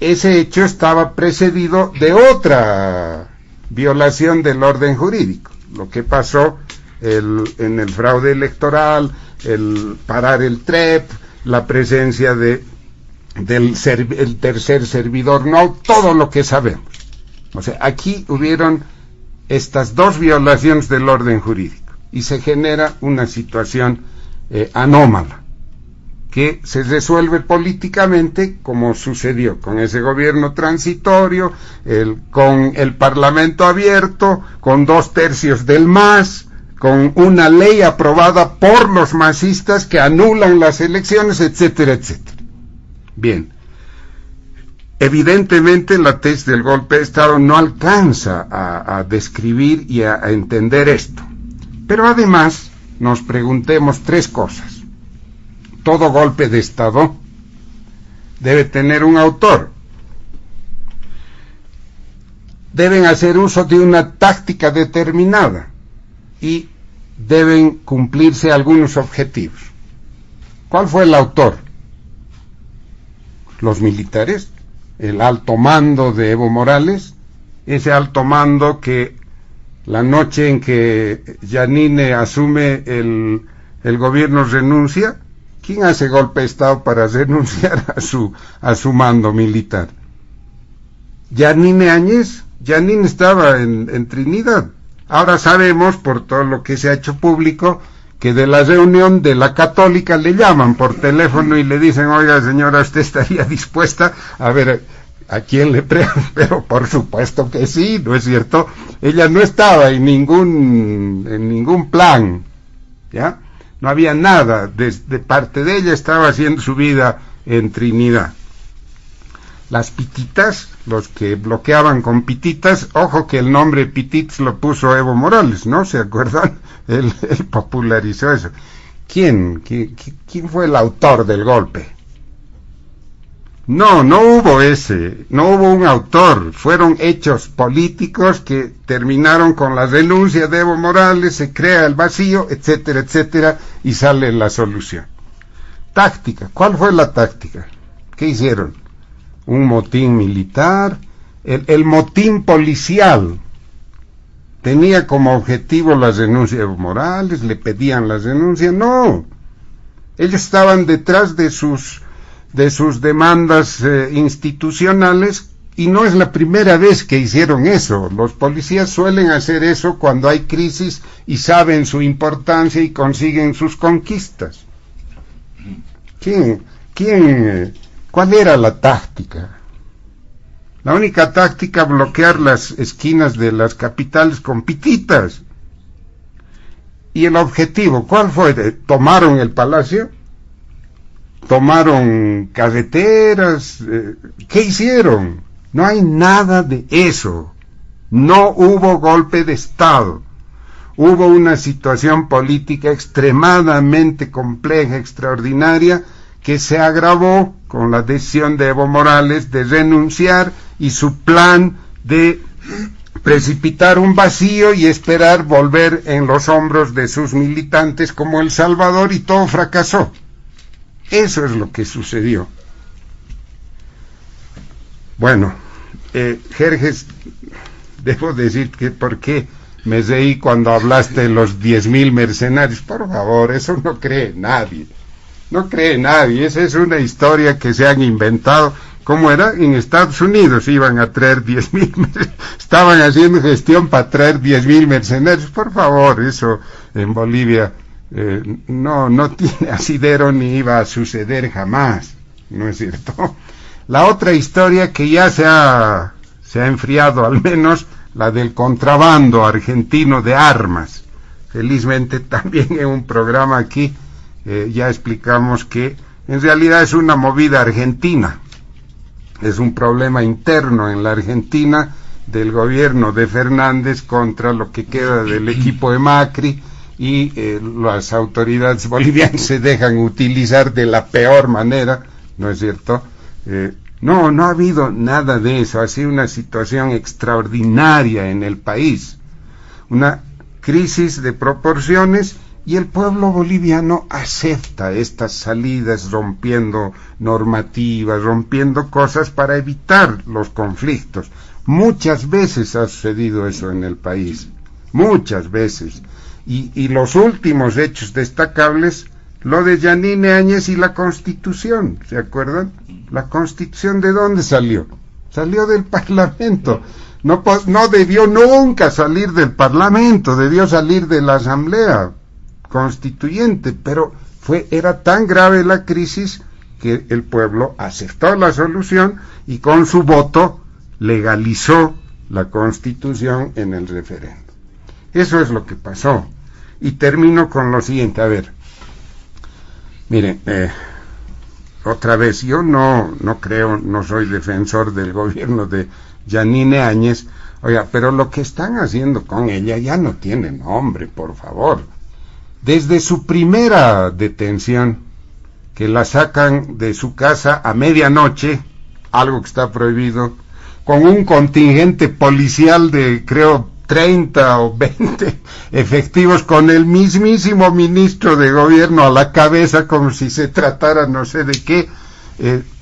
ese hecho estaba precedido de otra violación del orden jurídico, lo que pasó en el fraude electoral, el parar el TREP, la presencia del tercer servidor, no, todo lo que sabemos. O sea, aquí hubieron estas dos violaciones del orden jurídico y se genera una situación anómala, que se resuelve políticamente, como sucedió con ese gobierno transitorio, con el Parlamento abierto, con 2/3 del MAS, con una ley aprobada por los masistas que anulan las elecciones, etcétera, etcétera. Bien, evidentemente la tesis del golpe de Estado no alcanza a describir y a entender esto, pero además nos preguntemos 3 cosas. Todo golpe de Estado debe tener un autor. Deben hacer uso de una táctica determinada y deben cumplirse algunos objetivos. ¿Cuál fue el autor? Los militares, el alto mando de Evo Morales, ese alto mando que la noche en que Yanine asume el gobierno renuncia. ¿Quién hace golpe de Estado para renunciar a su mando militar? Yanine Áñez. Yanine estaba en Trinidad. Ahora sabemos, por todo lo que se ha hecho público, que de la reunión de la Católica le llaman por teléfono y le dicen: oiga, señora, ¿usted estaría dispuesta a ver a quién le preguntan? Pero por supuesto que sí, ¿no es cierto? Ella no estaba en ningún plan, ¿ya? No había nada de parte de ella, estaba haciendo su vida en Trinidad. Las pititas, los que bloqueaban con pititas, ojo que el nombre pititas lo puso Evo Morales, ¿no? ¿Se acuerdan? Él popularizó eso. ¿Quién fue el autor del golpe? No hubo un autor, fueron hechos políticos que terminaron con la renuncia de Evo Morales, se crea el vacío, etcétera, etcétera, y sale la solución. Táctica, ¿cuál fue la táctica? ¿Qué hicieron? Un motín militar, el motín policial tenía como objetivo la renuncia de Evo Morales, le pedían la renuncia, no, ellos estaban detrás de sus demandas institucionales, y no es la primera vez que hicieron eso. Los policías suelen hacer eso cuando hay crisis y saben su importancia y consiguen sus conquistas. ¿Cuál era la táctica? La única táctica, bloquear las esquinas de las capitales con pititas. ¿Y el objetivo cuál fue? ¿Tomaron el palacio? ¿Tomaron carreteras? ¿Qué hicieron? No hay nada de eso. No hubo golpe de Estado. Hubo una situación política extremadamente compleja, extraordinaria, que se agravó con la decisión de Evo Morales de renunciar y su plan de precipitar un vacío y esperar volver en los hombros de sus militantes como El Salvador, y todo fracasó. Eso es lo que sucedió. Bueno, Jerjes, debo decir que por qué me reí cuando hablaste de los 10,000 mercenarios. Por favor, eso no cree nadie. No cree nadie. Esa es una historia que se han inventado. ¿Cómo era? En Estados Unidos iban a traer 10,000, estaban haciendo gestión para traer 10,000 mercenarios. Por favor, eso en Bolivia no tiene asidero ni iba a suceder jamás, ¿no es cierto? La otra historia que ya se ha enfriado, al menos la del contrabando argentino de armas. Felizmente también en un programa aquí ya explicamos que en realidad es una movida argentina, es un problema interno en la Argentina del gobierno de Fernández contra lo que queda del equipo de Macri, y las autoridades bolivianas se dejan utilizar de la peor manera, ¿no es cierto? No ha habido nada de eso. Ha sido una situación extraordinaria en el país, una crisis de proporciones, y el pueblo boliviano acepta estas salidas, rompiendo normativas, rompiendo cosas para evitar los conflictos. Muchas veces ha sucedido eso en el país, muchas veces. Y los últimos hechos destacables, lo de Yanine Áñez y la Constitución, ¿se acuerdan? ¿La Constitución de dónde salió? Salió del Parlamento. No debió nunca salir del Parlamento, debió salir de la Asamblea Constituyente, pero Era tan grave la crisis que el pueblo aceptó la solución y con su voto legalizó la Constitución en el referéndum. Eso es lo que pasó. Y termino con lo siguiente. A ver, miren, otra vez, yo no soy defensor del gobierno de Yanine Áñez, oiga, pero lo que están haciendo con ella ya no tiene nombre, por favor. Desde su primera detención, que la sacan de su casa a medianoche, algo que está prohibido, con un contingente policial de, creo, 30 o 20 efectivos, con el mismísimo ministro de gobierno a la cabeza, como si se tratara no sé de qué,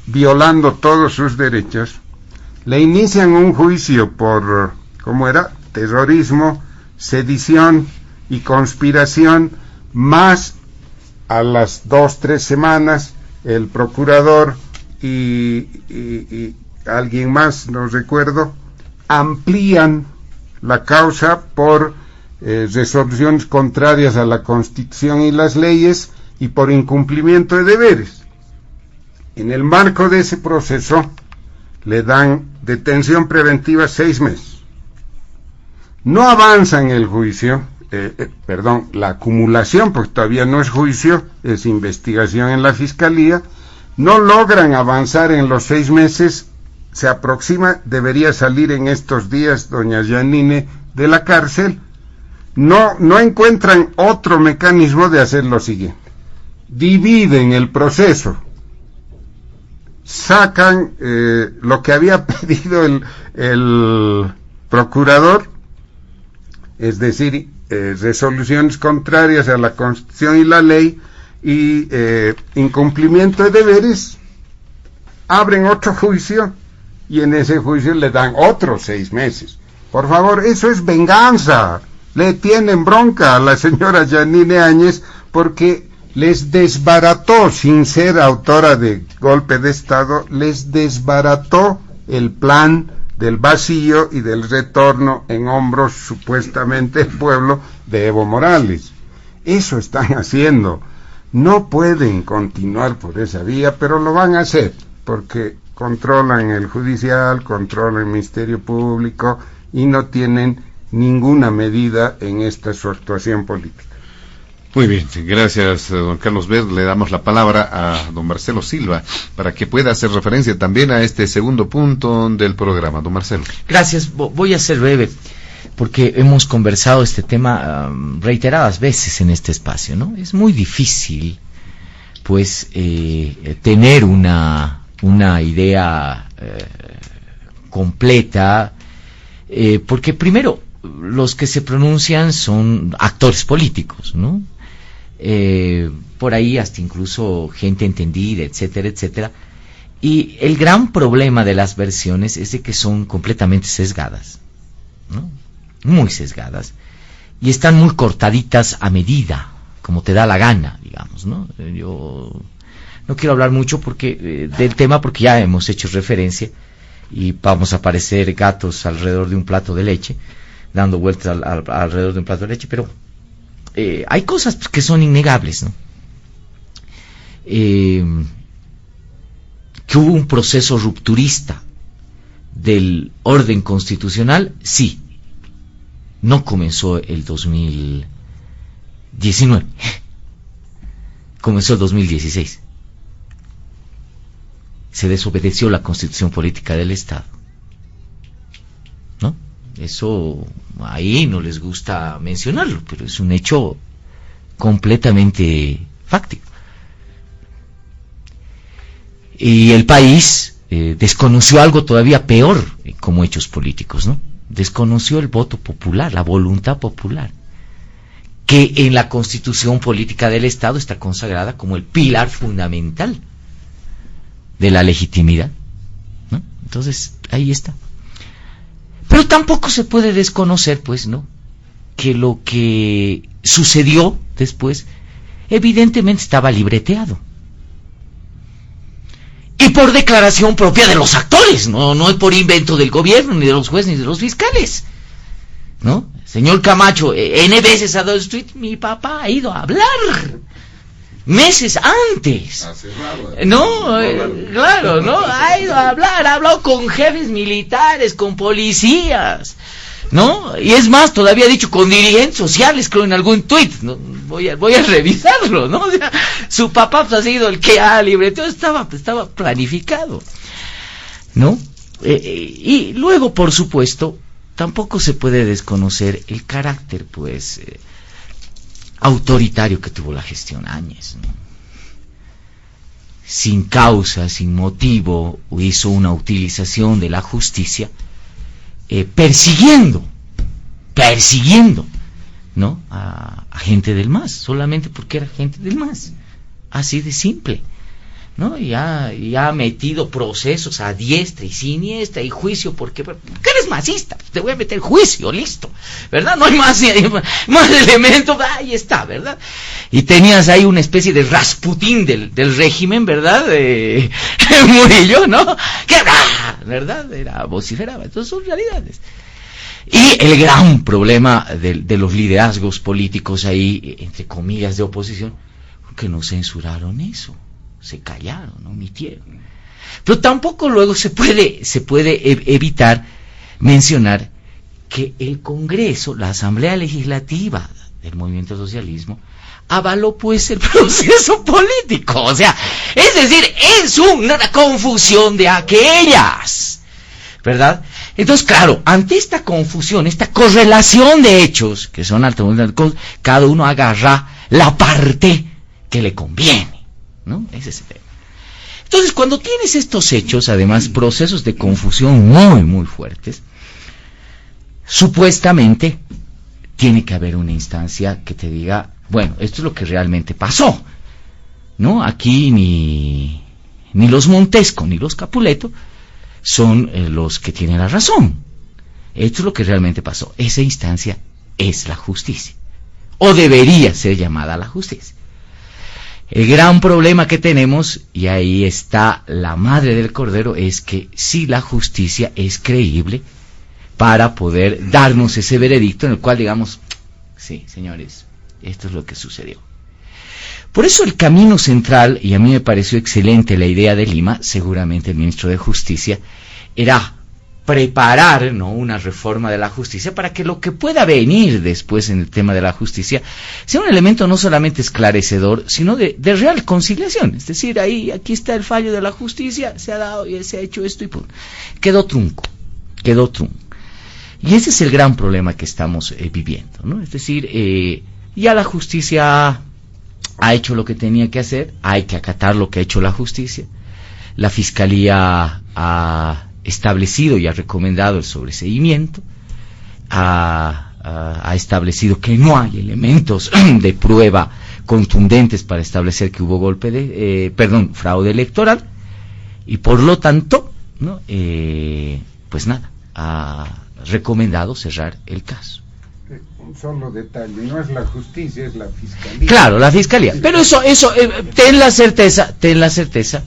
violando todos sus derechos. Le inician un juicio por, ¿cómo era?, terrorismo, sedición y conspiración, más a las 2-3 semanas el procurador y alguien más, no recuerdo, amplían la causa por resoluciones contrarias a la Constitución y las leyes y por incumplimiento de deberes. En el marco de ese proceso le dan detención preventiva 6 meses. No avanza en el juicio, la acumulación, porque todavía no es juicio, es investigación en la Fiscalía. No logran avanzar en los 6 meses. Se aproxima, debería salir en estos días doña Yanine de la cárcel. No encuentran otro mecanismo de hacer lo siguiente: dividen el proceso, sacan lo que había pedido el procurador, es decir, resoluciones contrarias a la Constitución y la ley y incumplimiento de deberes, abren otro juicio y en ese juicio le dan otros 6 meses. Por favor, eso es venganza. Le tienen bronca a la señora Yanine Áñez porque les desbarató, sin ser autora de golpe de Estado, les desbarató el plan del vacío y del retorno en hombros supuestamente del pueblo de Evo Morales. Eso están haciendo. No pueden continuar por esa vía, pero lo van a hacer porque controlan el judicial, controlan el Ministerio Público y no tienen ninguna medida en esta su actuación política. Muy bien, gracias don Carlos Ver. Le damos la palabra a don Marcelo Silva para que pueda hacer referencia también a este segundo punto del programa. Don Marcelo. Gracias, voy a ser breve porque hemos conversado este tema reiteradas veces en este espacio, ¿no? Es muy difícil, pues, tener una idea completa, porque primero los que se pronuncian son actores políticos, ¿no? Por ahí hasta incluso gente entendida, etcétera, etcétera. Y el gran problema de las versiones es de que son completamente sesgadas, ¿no? Muy sesgadas, y están muy cortaditas a medida, como te da la gana, digamos, ¿no? Yo no quiero hablar mucho del tema porque ya hemos hecho referencia y vamos a parecer gatos alrededor de un plato de leche, dando vueltas alrededor de un plato de leche, pero hay cosas que son innegables, ¿no? Que hubo un proceso rupturista del orden constitucional, sí. No comenzó el 2019, comenzó el 2016. Se desobedeció la Constitución Política del Estado, ¿no? Eso ahí no les gusta mencionarlo, pero es un hecho completamente fáctico. Y el país desconoció algo todavía peor como hechos políticos, ¿no? Desconoció el voto popular, la voluntad popular, que en la Constitución Política del Estado está consagrada como el pilar fundamental de la legitimidad, ¿no? Entonces, ahí está. Pero tampoco se puede desconocer, pues, ¿no?, que lo que sucedió después evidentemente estaba libreteado. Y por declaración propia de los actores, no es por invento del gobierno, ni de los jueces, ni de los fiscales, ¿no? Señor Camacho, N veces ha dado el tweet, mi papá ha ido a hablar, meses antes. No, claro, ¿no? Ha ido a hablar, ha hablado con jefes militares, con policías, ¿no? Y es más, todavía ha dicho con dirigentes sociales, creo en algún tuit, ¿no? Voy a revisarlo, ¿no? O sea, su papá pues, ha sido el que ha libretado, estaba planificado, ¿no? Y luego, por supuesto, tampoco se puede desconocer el carácter, pues, autoritario que tuvo la gestión Áñez, ¿no? Sin causa, sin motivo, hizo una utilización de la justicia, persiguiendo, ¿no? A gente del MAS, solamente porque era gente del MAS, así de simple, ¿no? Y ha metido procesos a diestra y siniestra y juicio, porque eres masista, te voy a meter juicio, listo, ¿verdad? No hay más elementos, ahí está, ¿verdad? Y tenías ahí una especie de Rasputín del régimen, ¿verdad? Murillo, ¿no? Que, ¿verdad? Vociferaba, entonces son realidades. Y el gran problema de los liderazgos políticos ahí, entre comillas, de oposición, que no censuraron eso, se callaron, no omitieron. Pero tampoco luego se puede evitar mencionar que el Congreso, la Asamblea Legislativa del Movimiento Socialismo, avaló pues el proceso político, o sea, es decir, es una confusión de aquellas, ¿verdad? Entonces, claro, ante esta confusión, esta correlación de hechos, que son altamente, cada uno agarra la parte que le conviene, ¿no? Ese es el tema. Entonces, cuando tienes estos hechos, además, procesos de confusión muy, muy fuertes, supuestamente tiene que haber una instancia que te diga, bueno, esto es lo que realmente pasó, ¿no? Aquí ni los Montesco ni los Capuleto son los que tienen la razón. Esto es lo que realmente pasó. Esa instancia es la justicia, o debería ser llamada la justicia. El gran problema que tenemos, y ahí está la madre del cordero, es que si la justicia es creíble para poder darnos ese veredicto en el cual digamos, sí, señores, esto es lo que sucedió. Por eso el camino central, y a mí me pareció excelente la idea de Lima, seguramente el ministro de Justicia, era preparar, ¿no?, una reforma de la justicia para que lo que pueda venir después en el tema de la justicia sea un elemento no solamente esclarecedor, sino de real conciliación. Es decir, aquí está el fallo de la justicia, se ha dado y se ha hecho esto y pum, quedó trunco. Y ese es el gran problema que estamos viviendo, ¿no? Es decir, ya la justicia ha hecho lo que tenía que hacer, hay que acatar lo que ha hecho la justicia. La Fiscalía ha establecido y ha recomendado el sobreseimiento, ha establecido que no hay elementos de prueba contundentes para establecer que hubo fraude electoral, y por lo tanto, ¿no?, pues nada, ha recomendado cerrar el caso. Un solo detalle, no es la justicia, es la Fiscalía. Claro, la Fiscalía, pero eso ten la certeza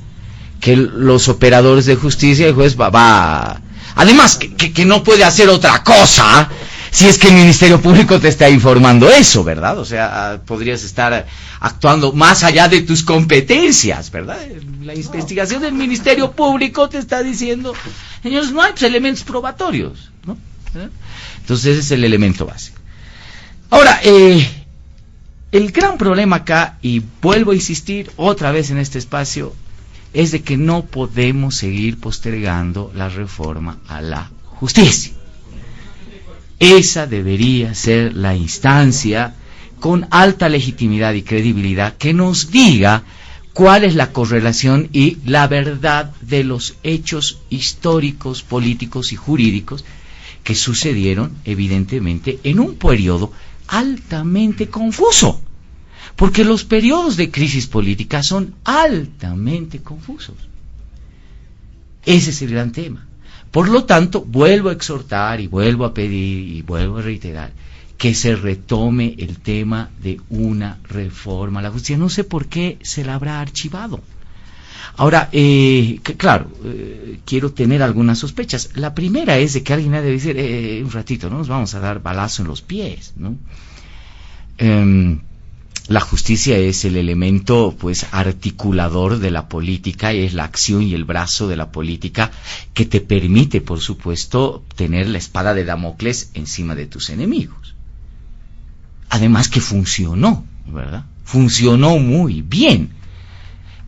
que los operadores de justicia, el juez va además que no puede hacer otra cosa si es que el Ministerio Público te está informando eso, ¿verdad? O sea, podrías estar actuando más allá de tus competencias, ¿verdad? La investigación del Ministerio Público te está diciendo, señores, no hay elementos probatorios, ¿no? Entonces ese es el elemento básico. Ahora, el gran problema acá, y vuelvo a insistir otra vez en este espacio, es de que no podemos seguir postergando la reforma a la justicia. Esa debería ser la instancia con alta legitimidad y credibilidad que nos diga cuál es la correlación y la verdad de los hechos históricos, políticos y jurídicos que sucedieron evidentemente en un periodo altamente confuso, porque los periodos de crisis política son altamente confusos. Ese es el gran tema. Por lo tanto, vuelvo a exhortar y vuelvo a pedir y vuelvo a reiterar que se retome el tema de una reforma a la justicia. No sé por qué se la habrá archivado. Ahora, claro, quiero tener algunas sospechas. La primera es de que alguien ha de decir, un ratito, no nos vamos a dar balazo en los pies, ¿no? la justicia es el elemento pues articulador de la política, es la acción y el brazo de la política que te permite, por supuesto, tener la espada de Damocles encima de tus enemigos. Además que funcionó, ¿verdad? Funcionó muy bien.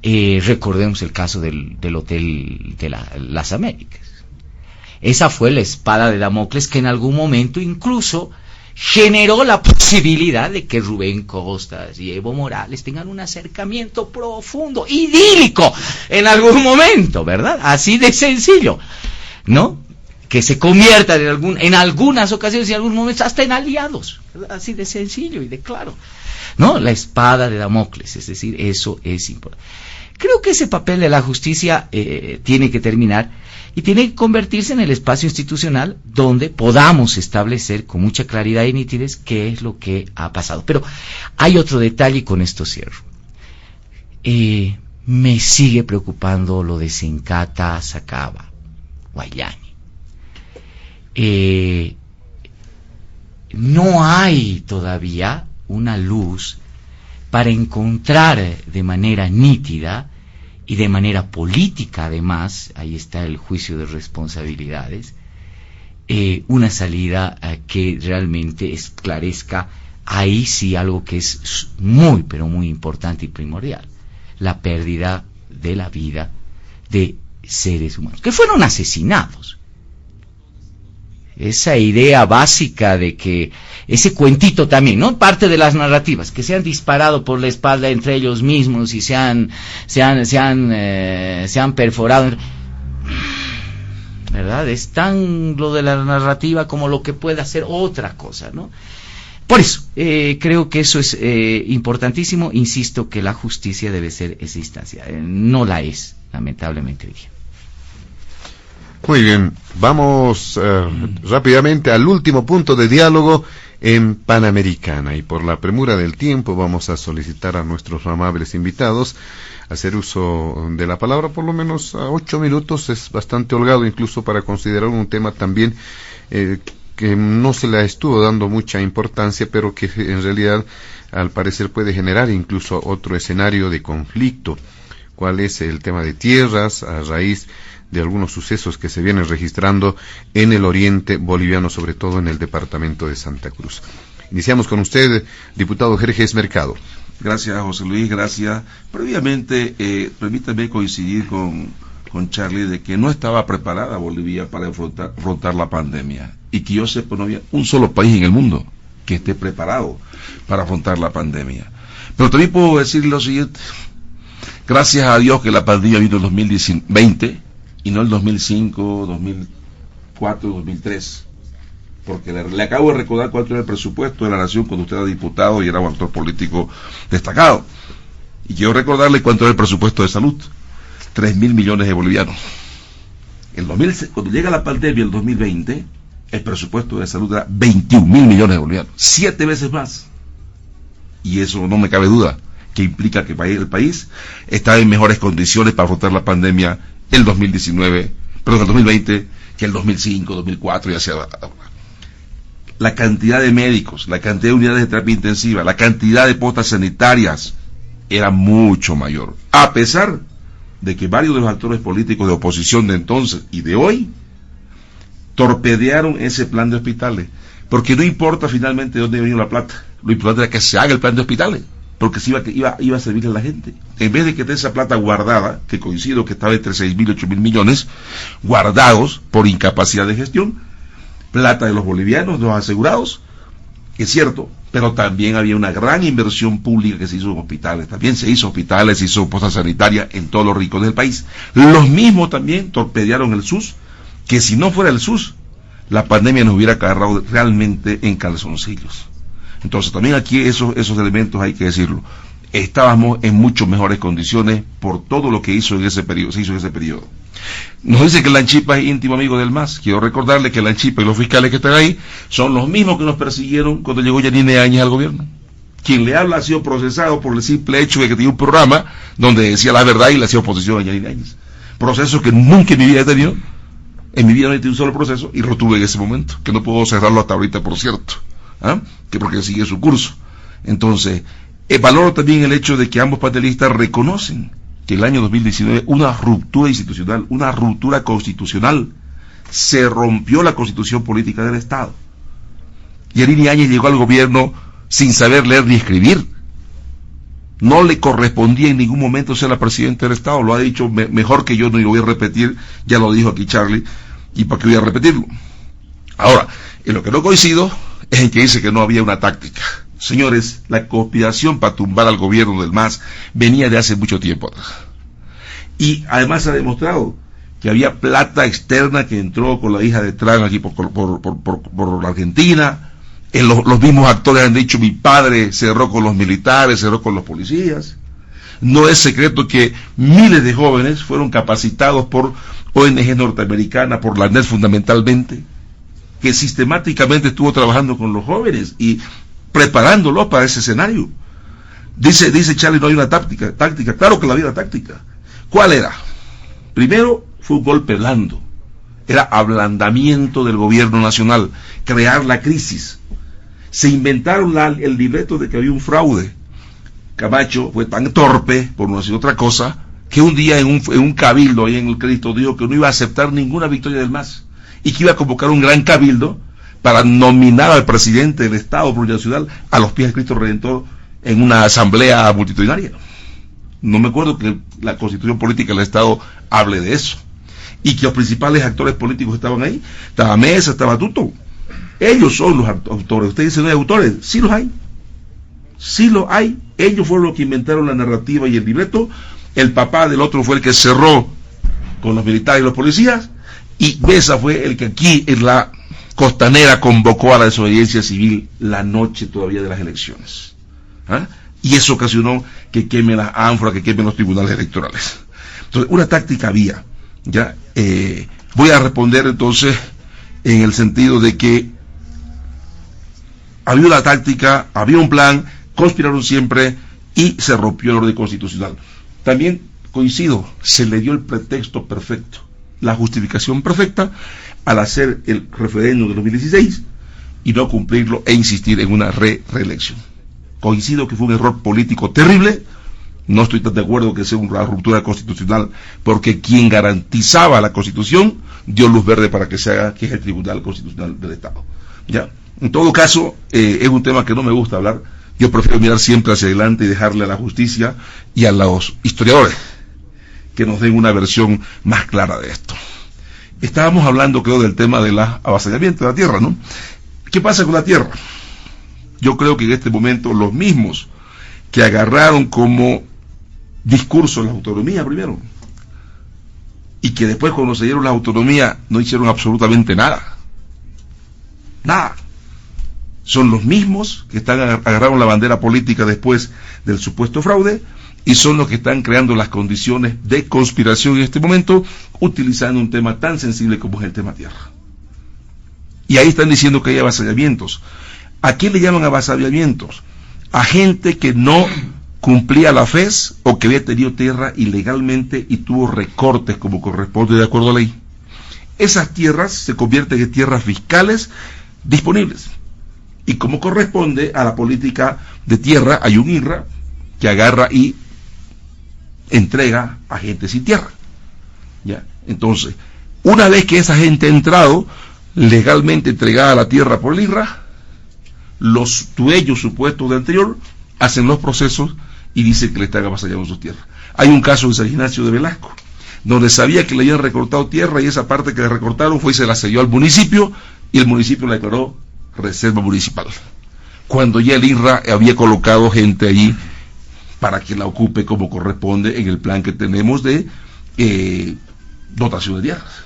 Recordemos el caso del Hotel de las Américas. Esa fue la espada de Damocles que en algún momento incluso generó la posibilidad de que Rubén Costas y Evo Morales tengan un acercamiento profundo, idílico, en algún momento, ¿verdad? Así de sencillo, ¿no? Que se conviertan en algunas ocasiones y en algunos momentos hasta en aliados, ¿verdad? Así de sencillo y de claro, ¿no? La espada de Damocles, es decir, eso es importante. Creo que ese papel de la justicia tiene que terminar y tiene que convertirse en el espacio institucional donde podamos establecer con mucha claridad y nitidez qué es lo que ha pasado. Pero hay otro detalle y con esto cierro. Me sigue preocupando lo de Sencata, Sacaba, Guayani. No hay todavía una luz para encontrar de manera nítida y de manera política, además, ahí está el juicio de responsabilidades, una salida que realmente esclarezca ahí sí algo que es muy, pero muy importante y primordial: la pérdida de la vida de seres humanos que fueron asesinados. Esa idea básica de que ese cuentito también, ¿no? Parte de las narrativas que se han disparado por la espalda entre ellos mismos y se han perforado, ¿verdad? Es tan lo de la narrativa como lo que puede hacer otra cosa, ¿no? Por eso, creo que eso es importantísimo. Insisto que la justicia debe ser esa instancia. No la es, lamentablemente, hoy día. Muy bien, vamos rápidamente al último punto de diálogo en Panamericana, y por la premura del tiempo vamos a solicitar a nuestros amables invitados hacer uso de la palabra por lo menos a 8 minutos. Es bastante holgado incluso para considerar un tema también que no se le estuvo dando mucha importancia, pero que en realidad al parecer puede generar incluso otro escenario de conflicto. ¿Cuál es el tema de tierras a raíz de algunos sucesos que se vienen registrando en el oriente boliviano, sobre todo en el departamento de Santa Cruz? Iniciamos con usted, diputado Jerjes Mercado. Gracias, José Luis, gracias. Previamente, permítame coincidir con Charlie de que no estaba preparada Bolivia para afrontar la pandemia, y que yo sepa no había un solo país en el mundo que esté preparado para afrontar la pandemia. Pero también puedo decir lo siguiente: gracias a Dios que la pandemia vino en 2020 y no el 2005, 2004, 2003, porque le acabo de recordar cuánto era el presupuesto de la nación cuando usted era diputado y era un actor político destacado, y quiero recordarle cuánto era el presupuesto de salud: 3.000 millones de bolivianos. Cuando llega la pandemia el 2020, el presupuesto de salud era 21.000 millones de bolivianos, 7 veces más, y eso no me cabe duda que implica que el país está en mejores condiciones para afrontar la pandemia el 2020 que el 2005, 2004 y hacia ahora. La cantidad de médicos, la cantidad de unidades de terapia intensiva, la cantidad de postas sanitarias era mucho mayor, a pesar de que varios de los actores políticos de oposición de entonces y de hoy torpedearon ese plan de hospitales, porque no importa finalmente de dónde venía la plata, lo importante era que se haga el plan de hospitales, porque se iba a servirle a la gente, en vez de que tenga esa plata guardada, que coincido que estaba entre 6.000 y 8.000 millones, guardados por incapacidad de gestión, plata de los bolivianos, de los asegurados, es cierto, pero también había una gran inversión pública que se hizo en hospitales, también se hizo hospitales, se hizo postas sanitarias en todos los ricos del país. Los mismos también torpedearon el SUS, que si no fuera el SUS, la pandemia nos hubiera agarrado realmente en calzoncillos. Entonces también aquí esos elementos hay que decirlo. Estábamos en mucho mejores condiciones por todo lo que se hizo en ese periodo. Nos dice que Lanchipa es íntimo amigo del MAS. Quiero recordarle que Lanchipa y los fiscales que están ahí son los mismos que nos persiguieron cuando llegó Yanine Áñez al gobierno. Quien le habla ha sido procesado por el simple hecho de que tenía un programa donde decía la verdad y le hacía oposición a Yanine Áñez. Proceso que nunca en mi vida he tenido. En mi vida no he tenido un solo proceso y lo tuve en ese momento, que no puedo cerrarlo hasta ahorita, por cierto, que porque sigue su curso. Entonces, Valoro también el hecho de que ambos panelistas reconocen que el año 2019 una ruptura institucional, una ruptura constitucional, se rompió la constitución política del Estado. Yanine Áñez llegó al gobierno sin saber leer ni escribir. No le correspondía en ningún momento ser la presidenta del Estado, lo ha dicho mejor que yo, no lo voy a repetir, ya lo dijo aquí Charlie, y para qué voy a repetirlo. Ahora, en lo que no coincido es en que dice que no había una táctica. Señores, la conspiración para tumbar al gobierno del MAS venía de hace mucho tiempo atrás. Y además se ha demostrado que había plata externa que entró con la hija de Trump aquí por la Argentina. Los mismos actores han dicho, mi padre cerró con los militares, cerró con los policías. No es secreto que miles de jóvenes fueron capacitados por ONG norteamericana, por la NET fundamentalmente, que sistemáticamente estuvo trabajando con los jóvenes y preparándolos para ese escenario. Dice Charlie, no hay una táctica, claro que la había una táctica. ¿Cuál era? Primero, fue un golpe blando, era ablandamiento del gobierno nacional, crear la crisis. Se inventaron el libreto de que había un fraude. Camacho fue tan torpe, por no decir otra cosa, que un día en un cabildo ahí en el Cristo dijo que no iba a aceptar ninguna victoria del MAS y que iba a convocar un gran cabildo para nominar al presidente del Estado plurinacional a los pies de Cristo Redentor en una asamblea multitudinaria. No me acuerdo que la constitución política del Estado hable de eso. Y que los principales actores políticos estaban ahí. Estaba Mesa, estaba Tuto. Ellos son los autores. Ustedes dicen no hay autores. Sí los hay. Sí los hay. Ellos fueron los que inventaron la narrativa y el libreto. El papá del otro fue el que cerró con los militares y los policías. Y Mesa fue el que aquí en la Costanera convocó a la desobediencia civil la noche todavía de las elecciones. ¿Ah? Y eso ocasionó que quemen las ánforas, que quemen los tribunales electorales. Entonces, una táctica había. ¿Ya? Voy a responder entonces en el sentido de que había una táctica, había un plan, conspiraron siempre y se rompió el orden constitucional. También coincido, se le dio el pretexto perfecto, la justificación perfecta al hacer el referéndum de 2016 y no cumplirlo e insistir en una reelección. Coincido que fue un error político terrible. No estoy tan de acuerdo que sea una ruptura constitucional, porque quien garantizaba la Constitución dio luz verde para que se haga, que es el Tribunal Constitucional del Estado. Ya, en todo caso, es un tema que no me gusta hablar. Yo prefiero mirar siempre hacia adelante y dejarle a la justicia y a los historiadores que nos den una versión más clara de esto. Estábamos hablando, creo, del tema del avasallamiento de la tierra, ¿no? ¿Qué pasa con la tierra? Yo creo que en este momento los mismos que agarraron como discurso la autonomía primero, y que después cuando se dieron la autonomía no hicieron absolutamente nada, son los mismos que agarraron la bandera política después del supuesto fraude, y son los que están creando las condiciones de conspiración en este momento, utilizando un tema tan sensible como es el tema tierra. Y ahí están diciendo que hay avasallamientos. ¿A quién le llaman avasallamientos? A gente que no cumplía la FES o que había tenido tierra ilegalmente y tuvo recortes como corresponde de acuerdo a la ley. Esas tierras se convierten en tierras fiscales disponibles. Y como corresponde a la política de tierra, hay un INRA que agarra y entrega a gente sin tierra. ¿Ya? Entonces, una vez que esa gente ha entrado legalmente entregada la tierra por el INRA, los dueños supuestos del anterior hacen los procesos y dicen que le están avasallando sus tierras. Hay un caso en San Ignacio de Velasco, donde sabía que le habían recortado tierra y esa parte que le recortaron fue y se la cedió al municipio y el municipio la declaró reserva municipal, cuando ya el INRA había colocado gente allí para que la ocupe como corresponde en el plan que tenemos de dotación de tierras.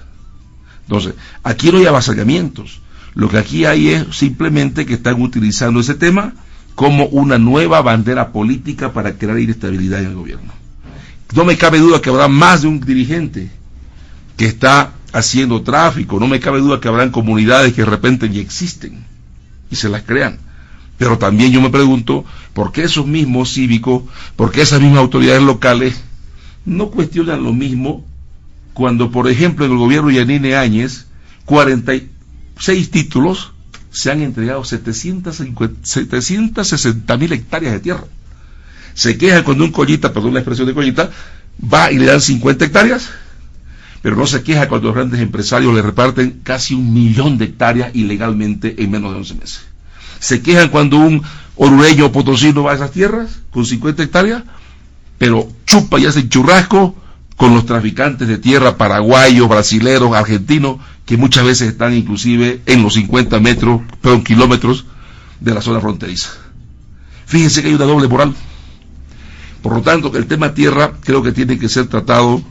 Entonces, aquí no hay avasallamientos. Lo que aquí hay es simplemente que están utilizando ese tema como una nueva bandera política para crear inestabilidad en el gobierno. No me cabe duda que habrá más de un dirigente que está haciendo tráfico, no me cabe duda que habrán comunidades que de repente ni existen y se las crean. Pero también yo me pregunto, ¿por qué esos mismos cívicos, por qué esas mismas autoridades locales no cuestionan lo mismo cuando, por ejemplo, en el gobierno de Yanine Áñez, 46 títulos, se han entregado 760.000 hectáreas de tierra? Se quejan cuando un collita, perdón la expresión de collita, va y le dan 50 hectáreas, pero no se queja cuando los grandes empresarios le reparten casi 1.000.000 de hectáreas ilegalmente en menos de 11 meses. Se quejan cuando un orureño o potosino va a esas tierras con 50 hectáreas, pero chupa y hace churrasco con los traficantes de tierra paraguayos, brasileros, argentinos, que muchas veces están inclusive en los 50 kilómetros de la zona fronteriza. Fíjense que hay una doble moral. Por lo tanto, el tema tierra creo que tiene que ser tratado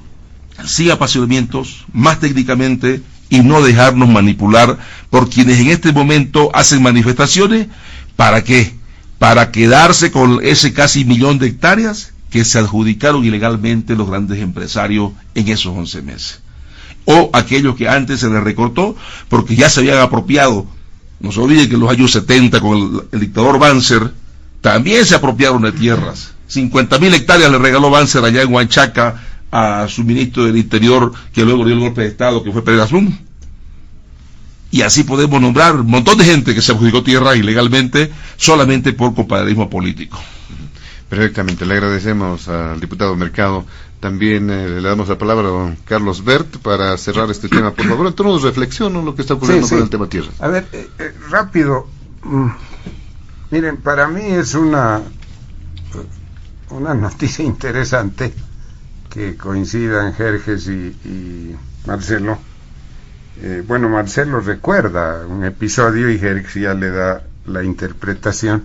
sin apasionamientos, más técnicamente, y no dejarnos manipular por quienes en este momento hacen manifestaciones. ¿Para qué? Para quedarse con ese casi 1.000.000 de hectáreas que se adjudicaron ilegalmente los grandes empresarios en esos 11 meses. O aquellos que antes se les recortó porque ya se habían apropiado. No se olviden que en los años 70 con el dictador Banzer también se apropiaron de tierras. 50.000 hectáreas le regaló Banzer allá en Huanchaca a su ministro del Interior, que luego dio el golpe de Estado, que fue Pérez Azul. Y así podemos nombrar un montón de gente que se adjudicó tierra ilegalmente solamente por compañerismo político. Perfectamente, le agradecemos al diputado Mercado. También le damos la palabra a don Carlos Bert para cerrar este tema. Por favor, entonces reflexionen lo que está ocurriendo con el tema tierra. A ver, rápido. Miren, para mí es una noticia interesante que coincidan Jerjes y Marcelo. Bueno, Marcelo recuerda un episodio y Jerjes ya le da la interpretación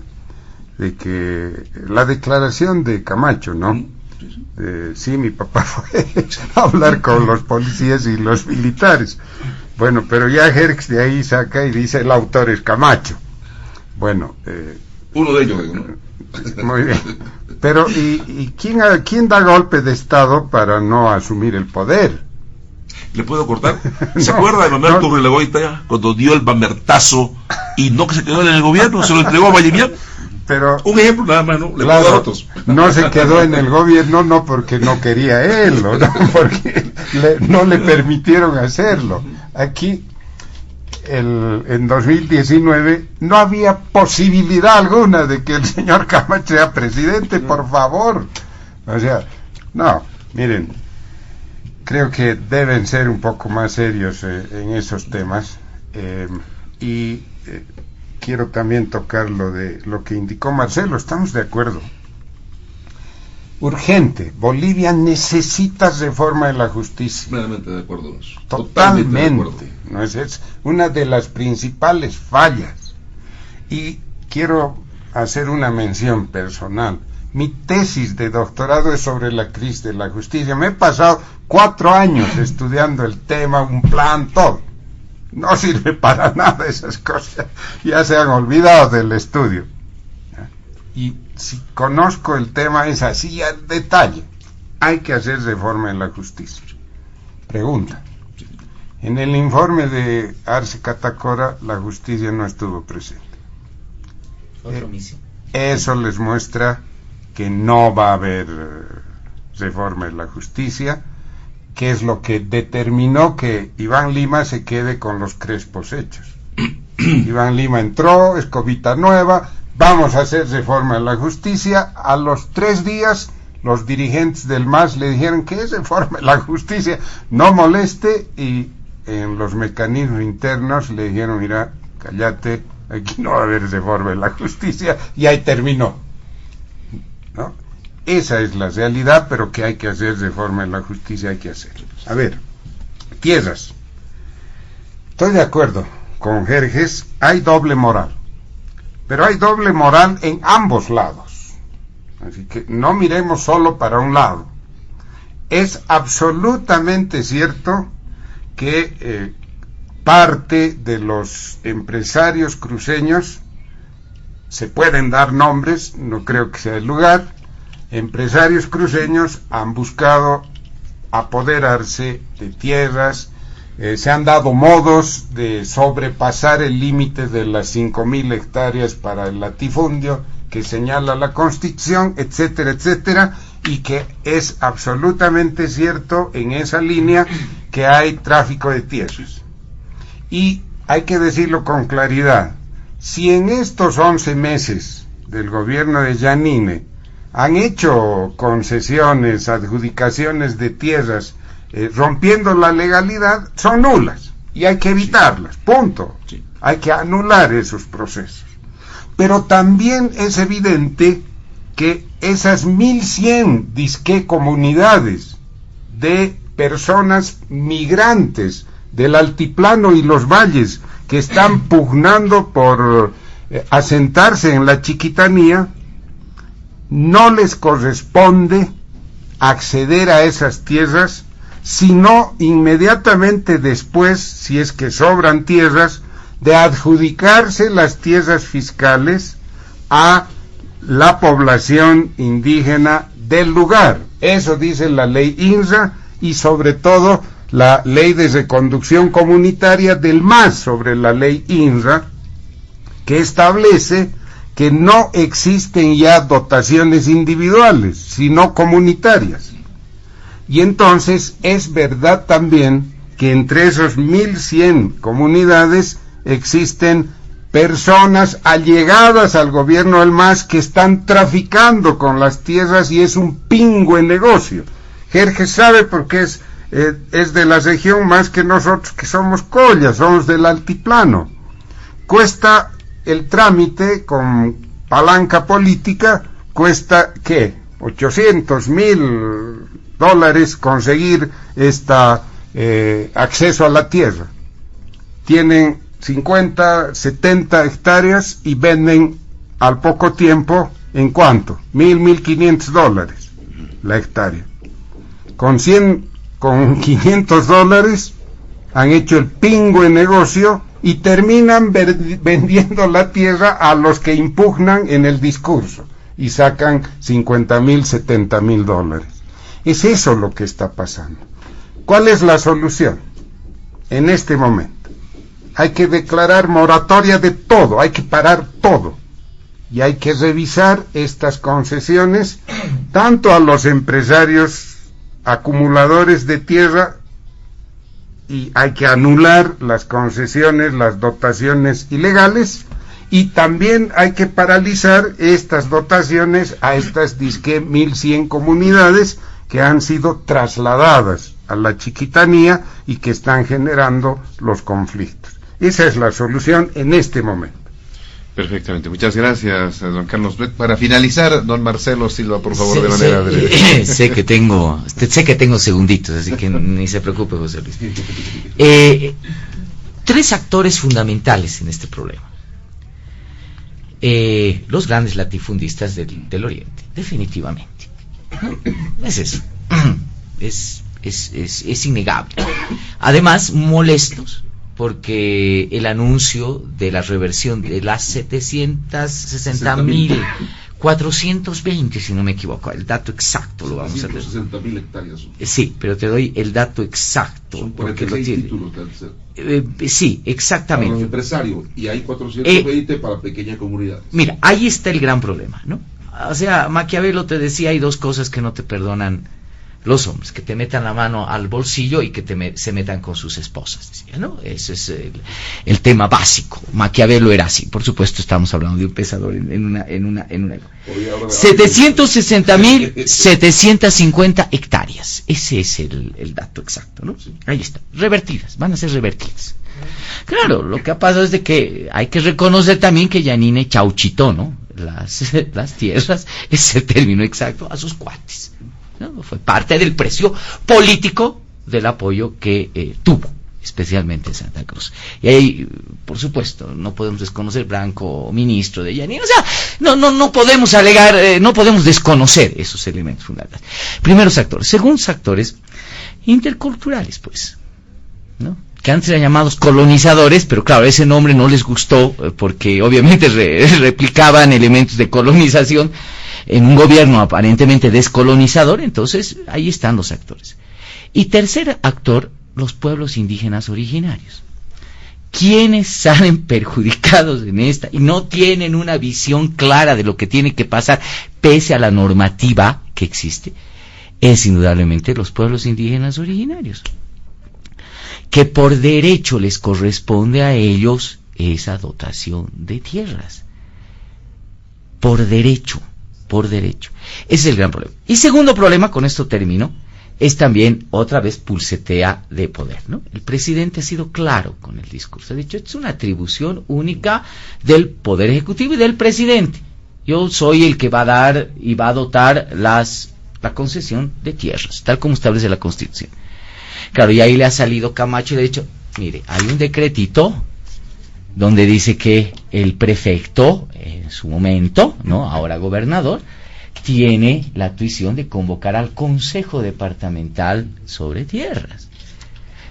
de que la declaración de Camacho, ¿no? Sí, mi papá fue a hablar con los policías y los militares. Bueno, pero ya Jerjes de ahí saca y dice el autor es Camacho. Bueno, uno de ellos, ¿no? Muy bien. Pero ¿y quién da golpe de Estado para no asumir el poder? ¿Le puedo cortar? ¿Se acuerda de Manuel Turrilegoita cuando dio el mamertazo y no que se quedó en el gobierno, se lo entregó a Vallevián? Pero un ejemplo nada más, ¿no? Le claro, puedo dar otros. No se quedó en el gobierno, no porque no quería él, no porque no le permitieron hacerlo. Aquí, en 2019, no había posibilidad alguna de que el señor Camacho sea presidente, por favor. O sea, no, miren, creo que deben ser un poco más serios en esos temas. Quiero también tocar lo que indicó Marcelo, estamos de acuerdo. Urgente, Bolivia necesita reforma de la justicia. Plenamente de acuerdo con eso. Totalmente. De acuerdo. ¿No es una de las principales fallas? Y quiero hacer una mención personal. Mi tesis de doctorado es sobre la crisis de la justicia. Me he pasado 4 años estudiando el tema, un plan, todo. No sirve para nada esas cosas. Ya se han olvidado del estudio. Y si conozco el tema es así al detalle. Hay que hacer reforma en la justicia. Pregunta. En el informe de Arce Catacora, la justicia no estuvo presente. Eso les muestra que no va a haber reforma en la justicia, que es lo que determinó que Iván Lima se quede con los crespos hechos. Iván Lima entró, escobita nueva, vamos a hacer reforma en la justicia. A los 3 días, los dirigentes del MAS le dijeron que es reforma en la justicia, no moleste, y en los mecanismos internos le dijeron, mira, cállate, aquí no va a haber reforma en la justicia, y ahí terminó, ¿no? Esa es la realidad, pero que hay que hacer reforma en la justicia, hay que hacerlo. A ver, tierras. Estoy de acuerdo con Jerjes, hay doble moral, pero hay doble moral en ambos lados. Así que no miremos solo para un lado. Es absolutamente cierto que parte de los empresarios cruceños, se pueden dar nombres, no creo que sea el lugar, empresarios cruceños han buscado apoderarse de tierras, se han dado modos de sobrepasar el límite de las 5.000 hectáreas para el latifundio que señala la Constitución, etcétera, etcétera, y que es absolutamente cierto en esa línea que hay tráfico de tierras. Y hay que decirlo con claridad, si en estos 11 meses del gobierno de Yanine han hecho concesiones, adjudicaciones de tierras rompiendo la legalidad, son nulas y hay que evitarlas, punto. Sí. Hay que anular esos procesos. Pero también es evidente que esas 1100 disque comunidades de personas migrantes del altiplano y los valles que están pugnando por asentarse en la Chiquitanía, no les corresponde acceder a esas tierras, sino inmediatamente después, si es que sobran tierras, de adjudicarse las tierras fiscales a la población indígena del lugar. Eso dice la ley INRA y sobre todo la ley de reconducción comunitaria del MAS sobre la ley INRA, que establece que no existen ya dotaciones individuales, sino comunitarias. Y entonces es verdad también que entre esos 1100 comunidades existen personas allegadas al gobierno del MAS que están traficando con las tierras y es un pingüe negocio. Jerjes sabe porque es de la región más que nosotros que somos collas, somos del altiplano. Cuesta el trámite con palanca política, cuesta ¿qué? $800,000 conseguir acceso a la tierra. Tienen 50, 70 hectáreas y venden al poco tiempo, ¿en cuánto? $1,500 la hectárea. Con $500 han hecho el pingüe negocio y terminan vendiendo la tierra a los que impugnan en el discurso y sacan $50,000, $70,000. Es eso lo que está pasando. ¿Cuál es la solución en este momento? Hay que declarar moratoria de todo, hay que parar todo y hay que revisar estas concesiones tanto a los empresarios acumuladores de tierra y hay que anular las concesiones, las dotaciones ilegales y también hay que paralizar estas dotaciones a estas disque 1100 comunidades que han sido trasladadas a la Chiquitanía y que están generando los conflictos. Esa es la solución en este momento. Perfectamente, muchas gracias, don Carlos Bret. Para finalizar, don Marcelo Silva, por favor, de manera breve. Sé que tengo segunditos, así que ni se preocupe, José Luis. 3 actores fundamentales en este problema. Los grandes latifundistas del Oriente, definitivamente. Es eso. Es innegable. Además, molestos porque el anuncio de la reversión de las 760.420, si no me equivoco, el dato exacto lo vamos a tener. 760.000 hectáreas. Sí, pero te doy el dato exacto. Son porque 46 títulos. Sí, exactamente. Para los empresarios, y hay 420 para pequeñas comunidades. Mira, ahí está el gran problema, ¿no? O sea, Maquiavelo te decía, hay 2 cosas que no te perdonan los hombres, que te metan la mano al bolsillo y que se metan con sus esposas, decía, ¿no? Ese es el tema básico. Maquiavelo era así. Por supuesto, estamos hablando de un pensador en una 760.750 hectáreas. Ese es el dato exacto, ¿no? Sí. Ahí está. Revertidas, van a ser revertidas. Claro, lo que ha pasado es de que hay que reconocer también que Yanine chauchitó, ¿no? Las tierras, ese término exacto, a sus cuates, ¿no? Fue parte del precio político del apoyo que tuvo, especialmente en Santa Cruz. Y ahí, por supuesto, no podemos desconocer Branco, ministro de Yanine. O sea, no podemos alegar, no podemos desconocer esos elementos fundamentales. Primeros actores. Segundos actores, interculturales, pues, ¿no? Que antes eran llamados colonizadores, pero claro, ese nombre no les gustó, porque obviamente replicaban elementos de colonización en un gobierno aparentemente descolonizador. Entonces ahí están los actores. Y tercer actor, los pueblos indígenas originarios, quienes salen perjudicados en esta y no tienen una visión clara de lo que tiene que pasar pese a la normativa que existe, es indudablemente los pueblos indígenas originarios, que por derecho les corresponde a ellos esa dotación de tierras, por derecho. por derecho. Ese es el gran problema. Y segundo problema, con esto termino, es también otra vez pulsetea de poder, ¿no? El presidente ha sido claro con el discurso, ha dicho, es una atribución única del Poder Ejecutivo y del presidente. Yo soy el que va a dar y va a dotar la concesión de tierras, tal como establece la Constitución. Claro, y ahí le ha salido Camacho y le ha dicho, mire, hay un decretito donde dice que el prefecto, en su momento, ¿no?, ahora gobernador, tiene la atribución de convocar al Consejo Departamental sobre Tierras,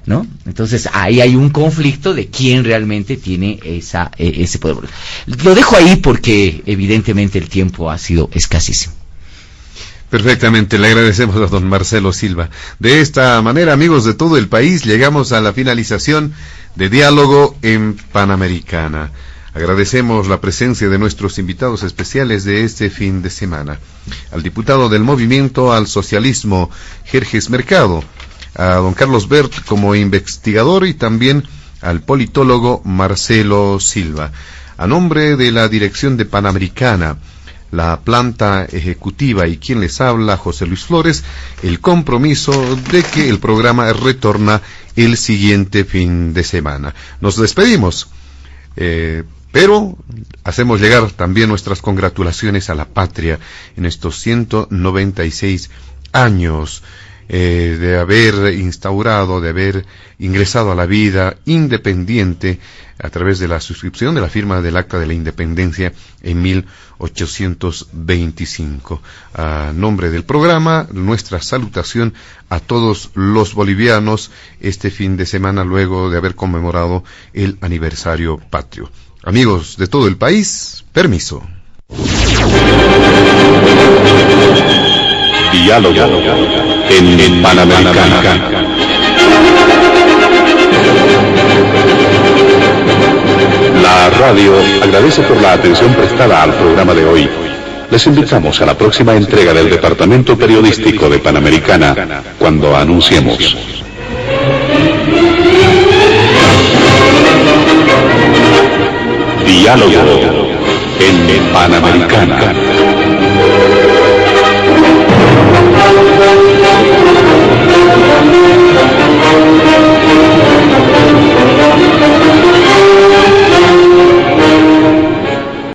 ¿no? Entonces ahí hay un conflicto de quién realmente tiene ese poder. Lo dejo ahí porque evidentemente el tiempo ha sido escasísimo. Perfectamente, le agradecemos a don Marcelo Silva. De esta manera, amigos de todo el país, llegamos a la finalización de Diálogo en Panamericana. Agradecemos la presencia de nuestros invitados especiales de este fin de semana. Al diputado del Movimiento al Socialismo, Jerjes Mercado, a don Carlos Bert como investigador y también al politólogo Marcelo Silva. A nombre de la dirección de Panamericana, la planta ejecutiva y quien les habla, José Luis Flores, el compromiso de que el programa retorna el siguiente fin de semana. Nos despedimos, pero hacemos llegar también nuestras congratulaciones a la patria en estos 196 años de haber instaurado, de haber ingresado a la vida independiente a través de la suscripción de la firma del Acta de la Independencia en 1825. A nombre del programa, nuestra salutación a todos los bolivianos este fin de semana luego de haber conmemorado el aniversario patrio. Amigos de todo el país, permiso. Diálogo en Panamericana. La radio agradece por la atención prestada al programa de hoy. Les invitamos a la próxima entrega del Departamento Periodístico de Panamericana, cuando anunciemos. Diálogo en Panamericana.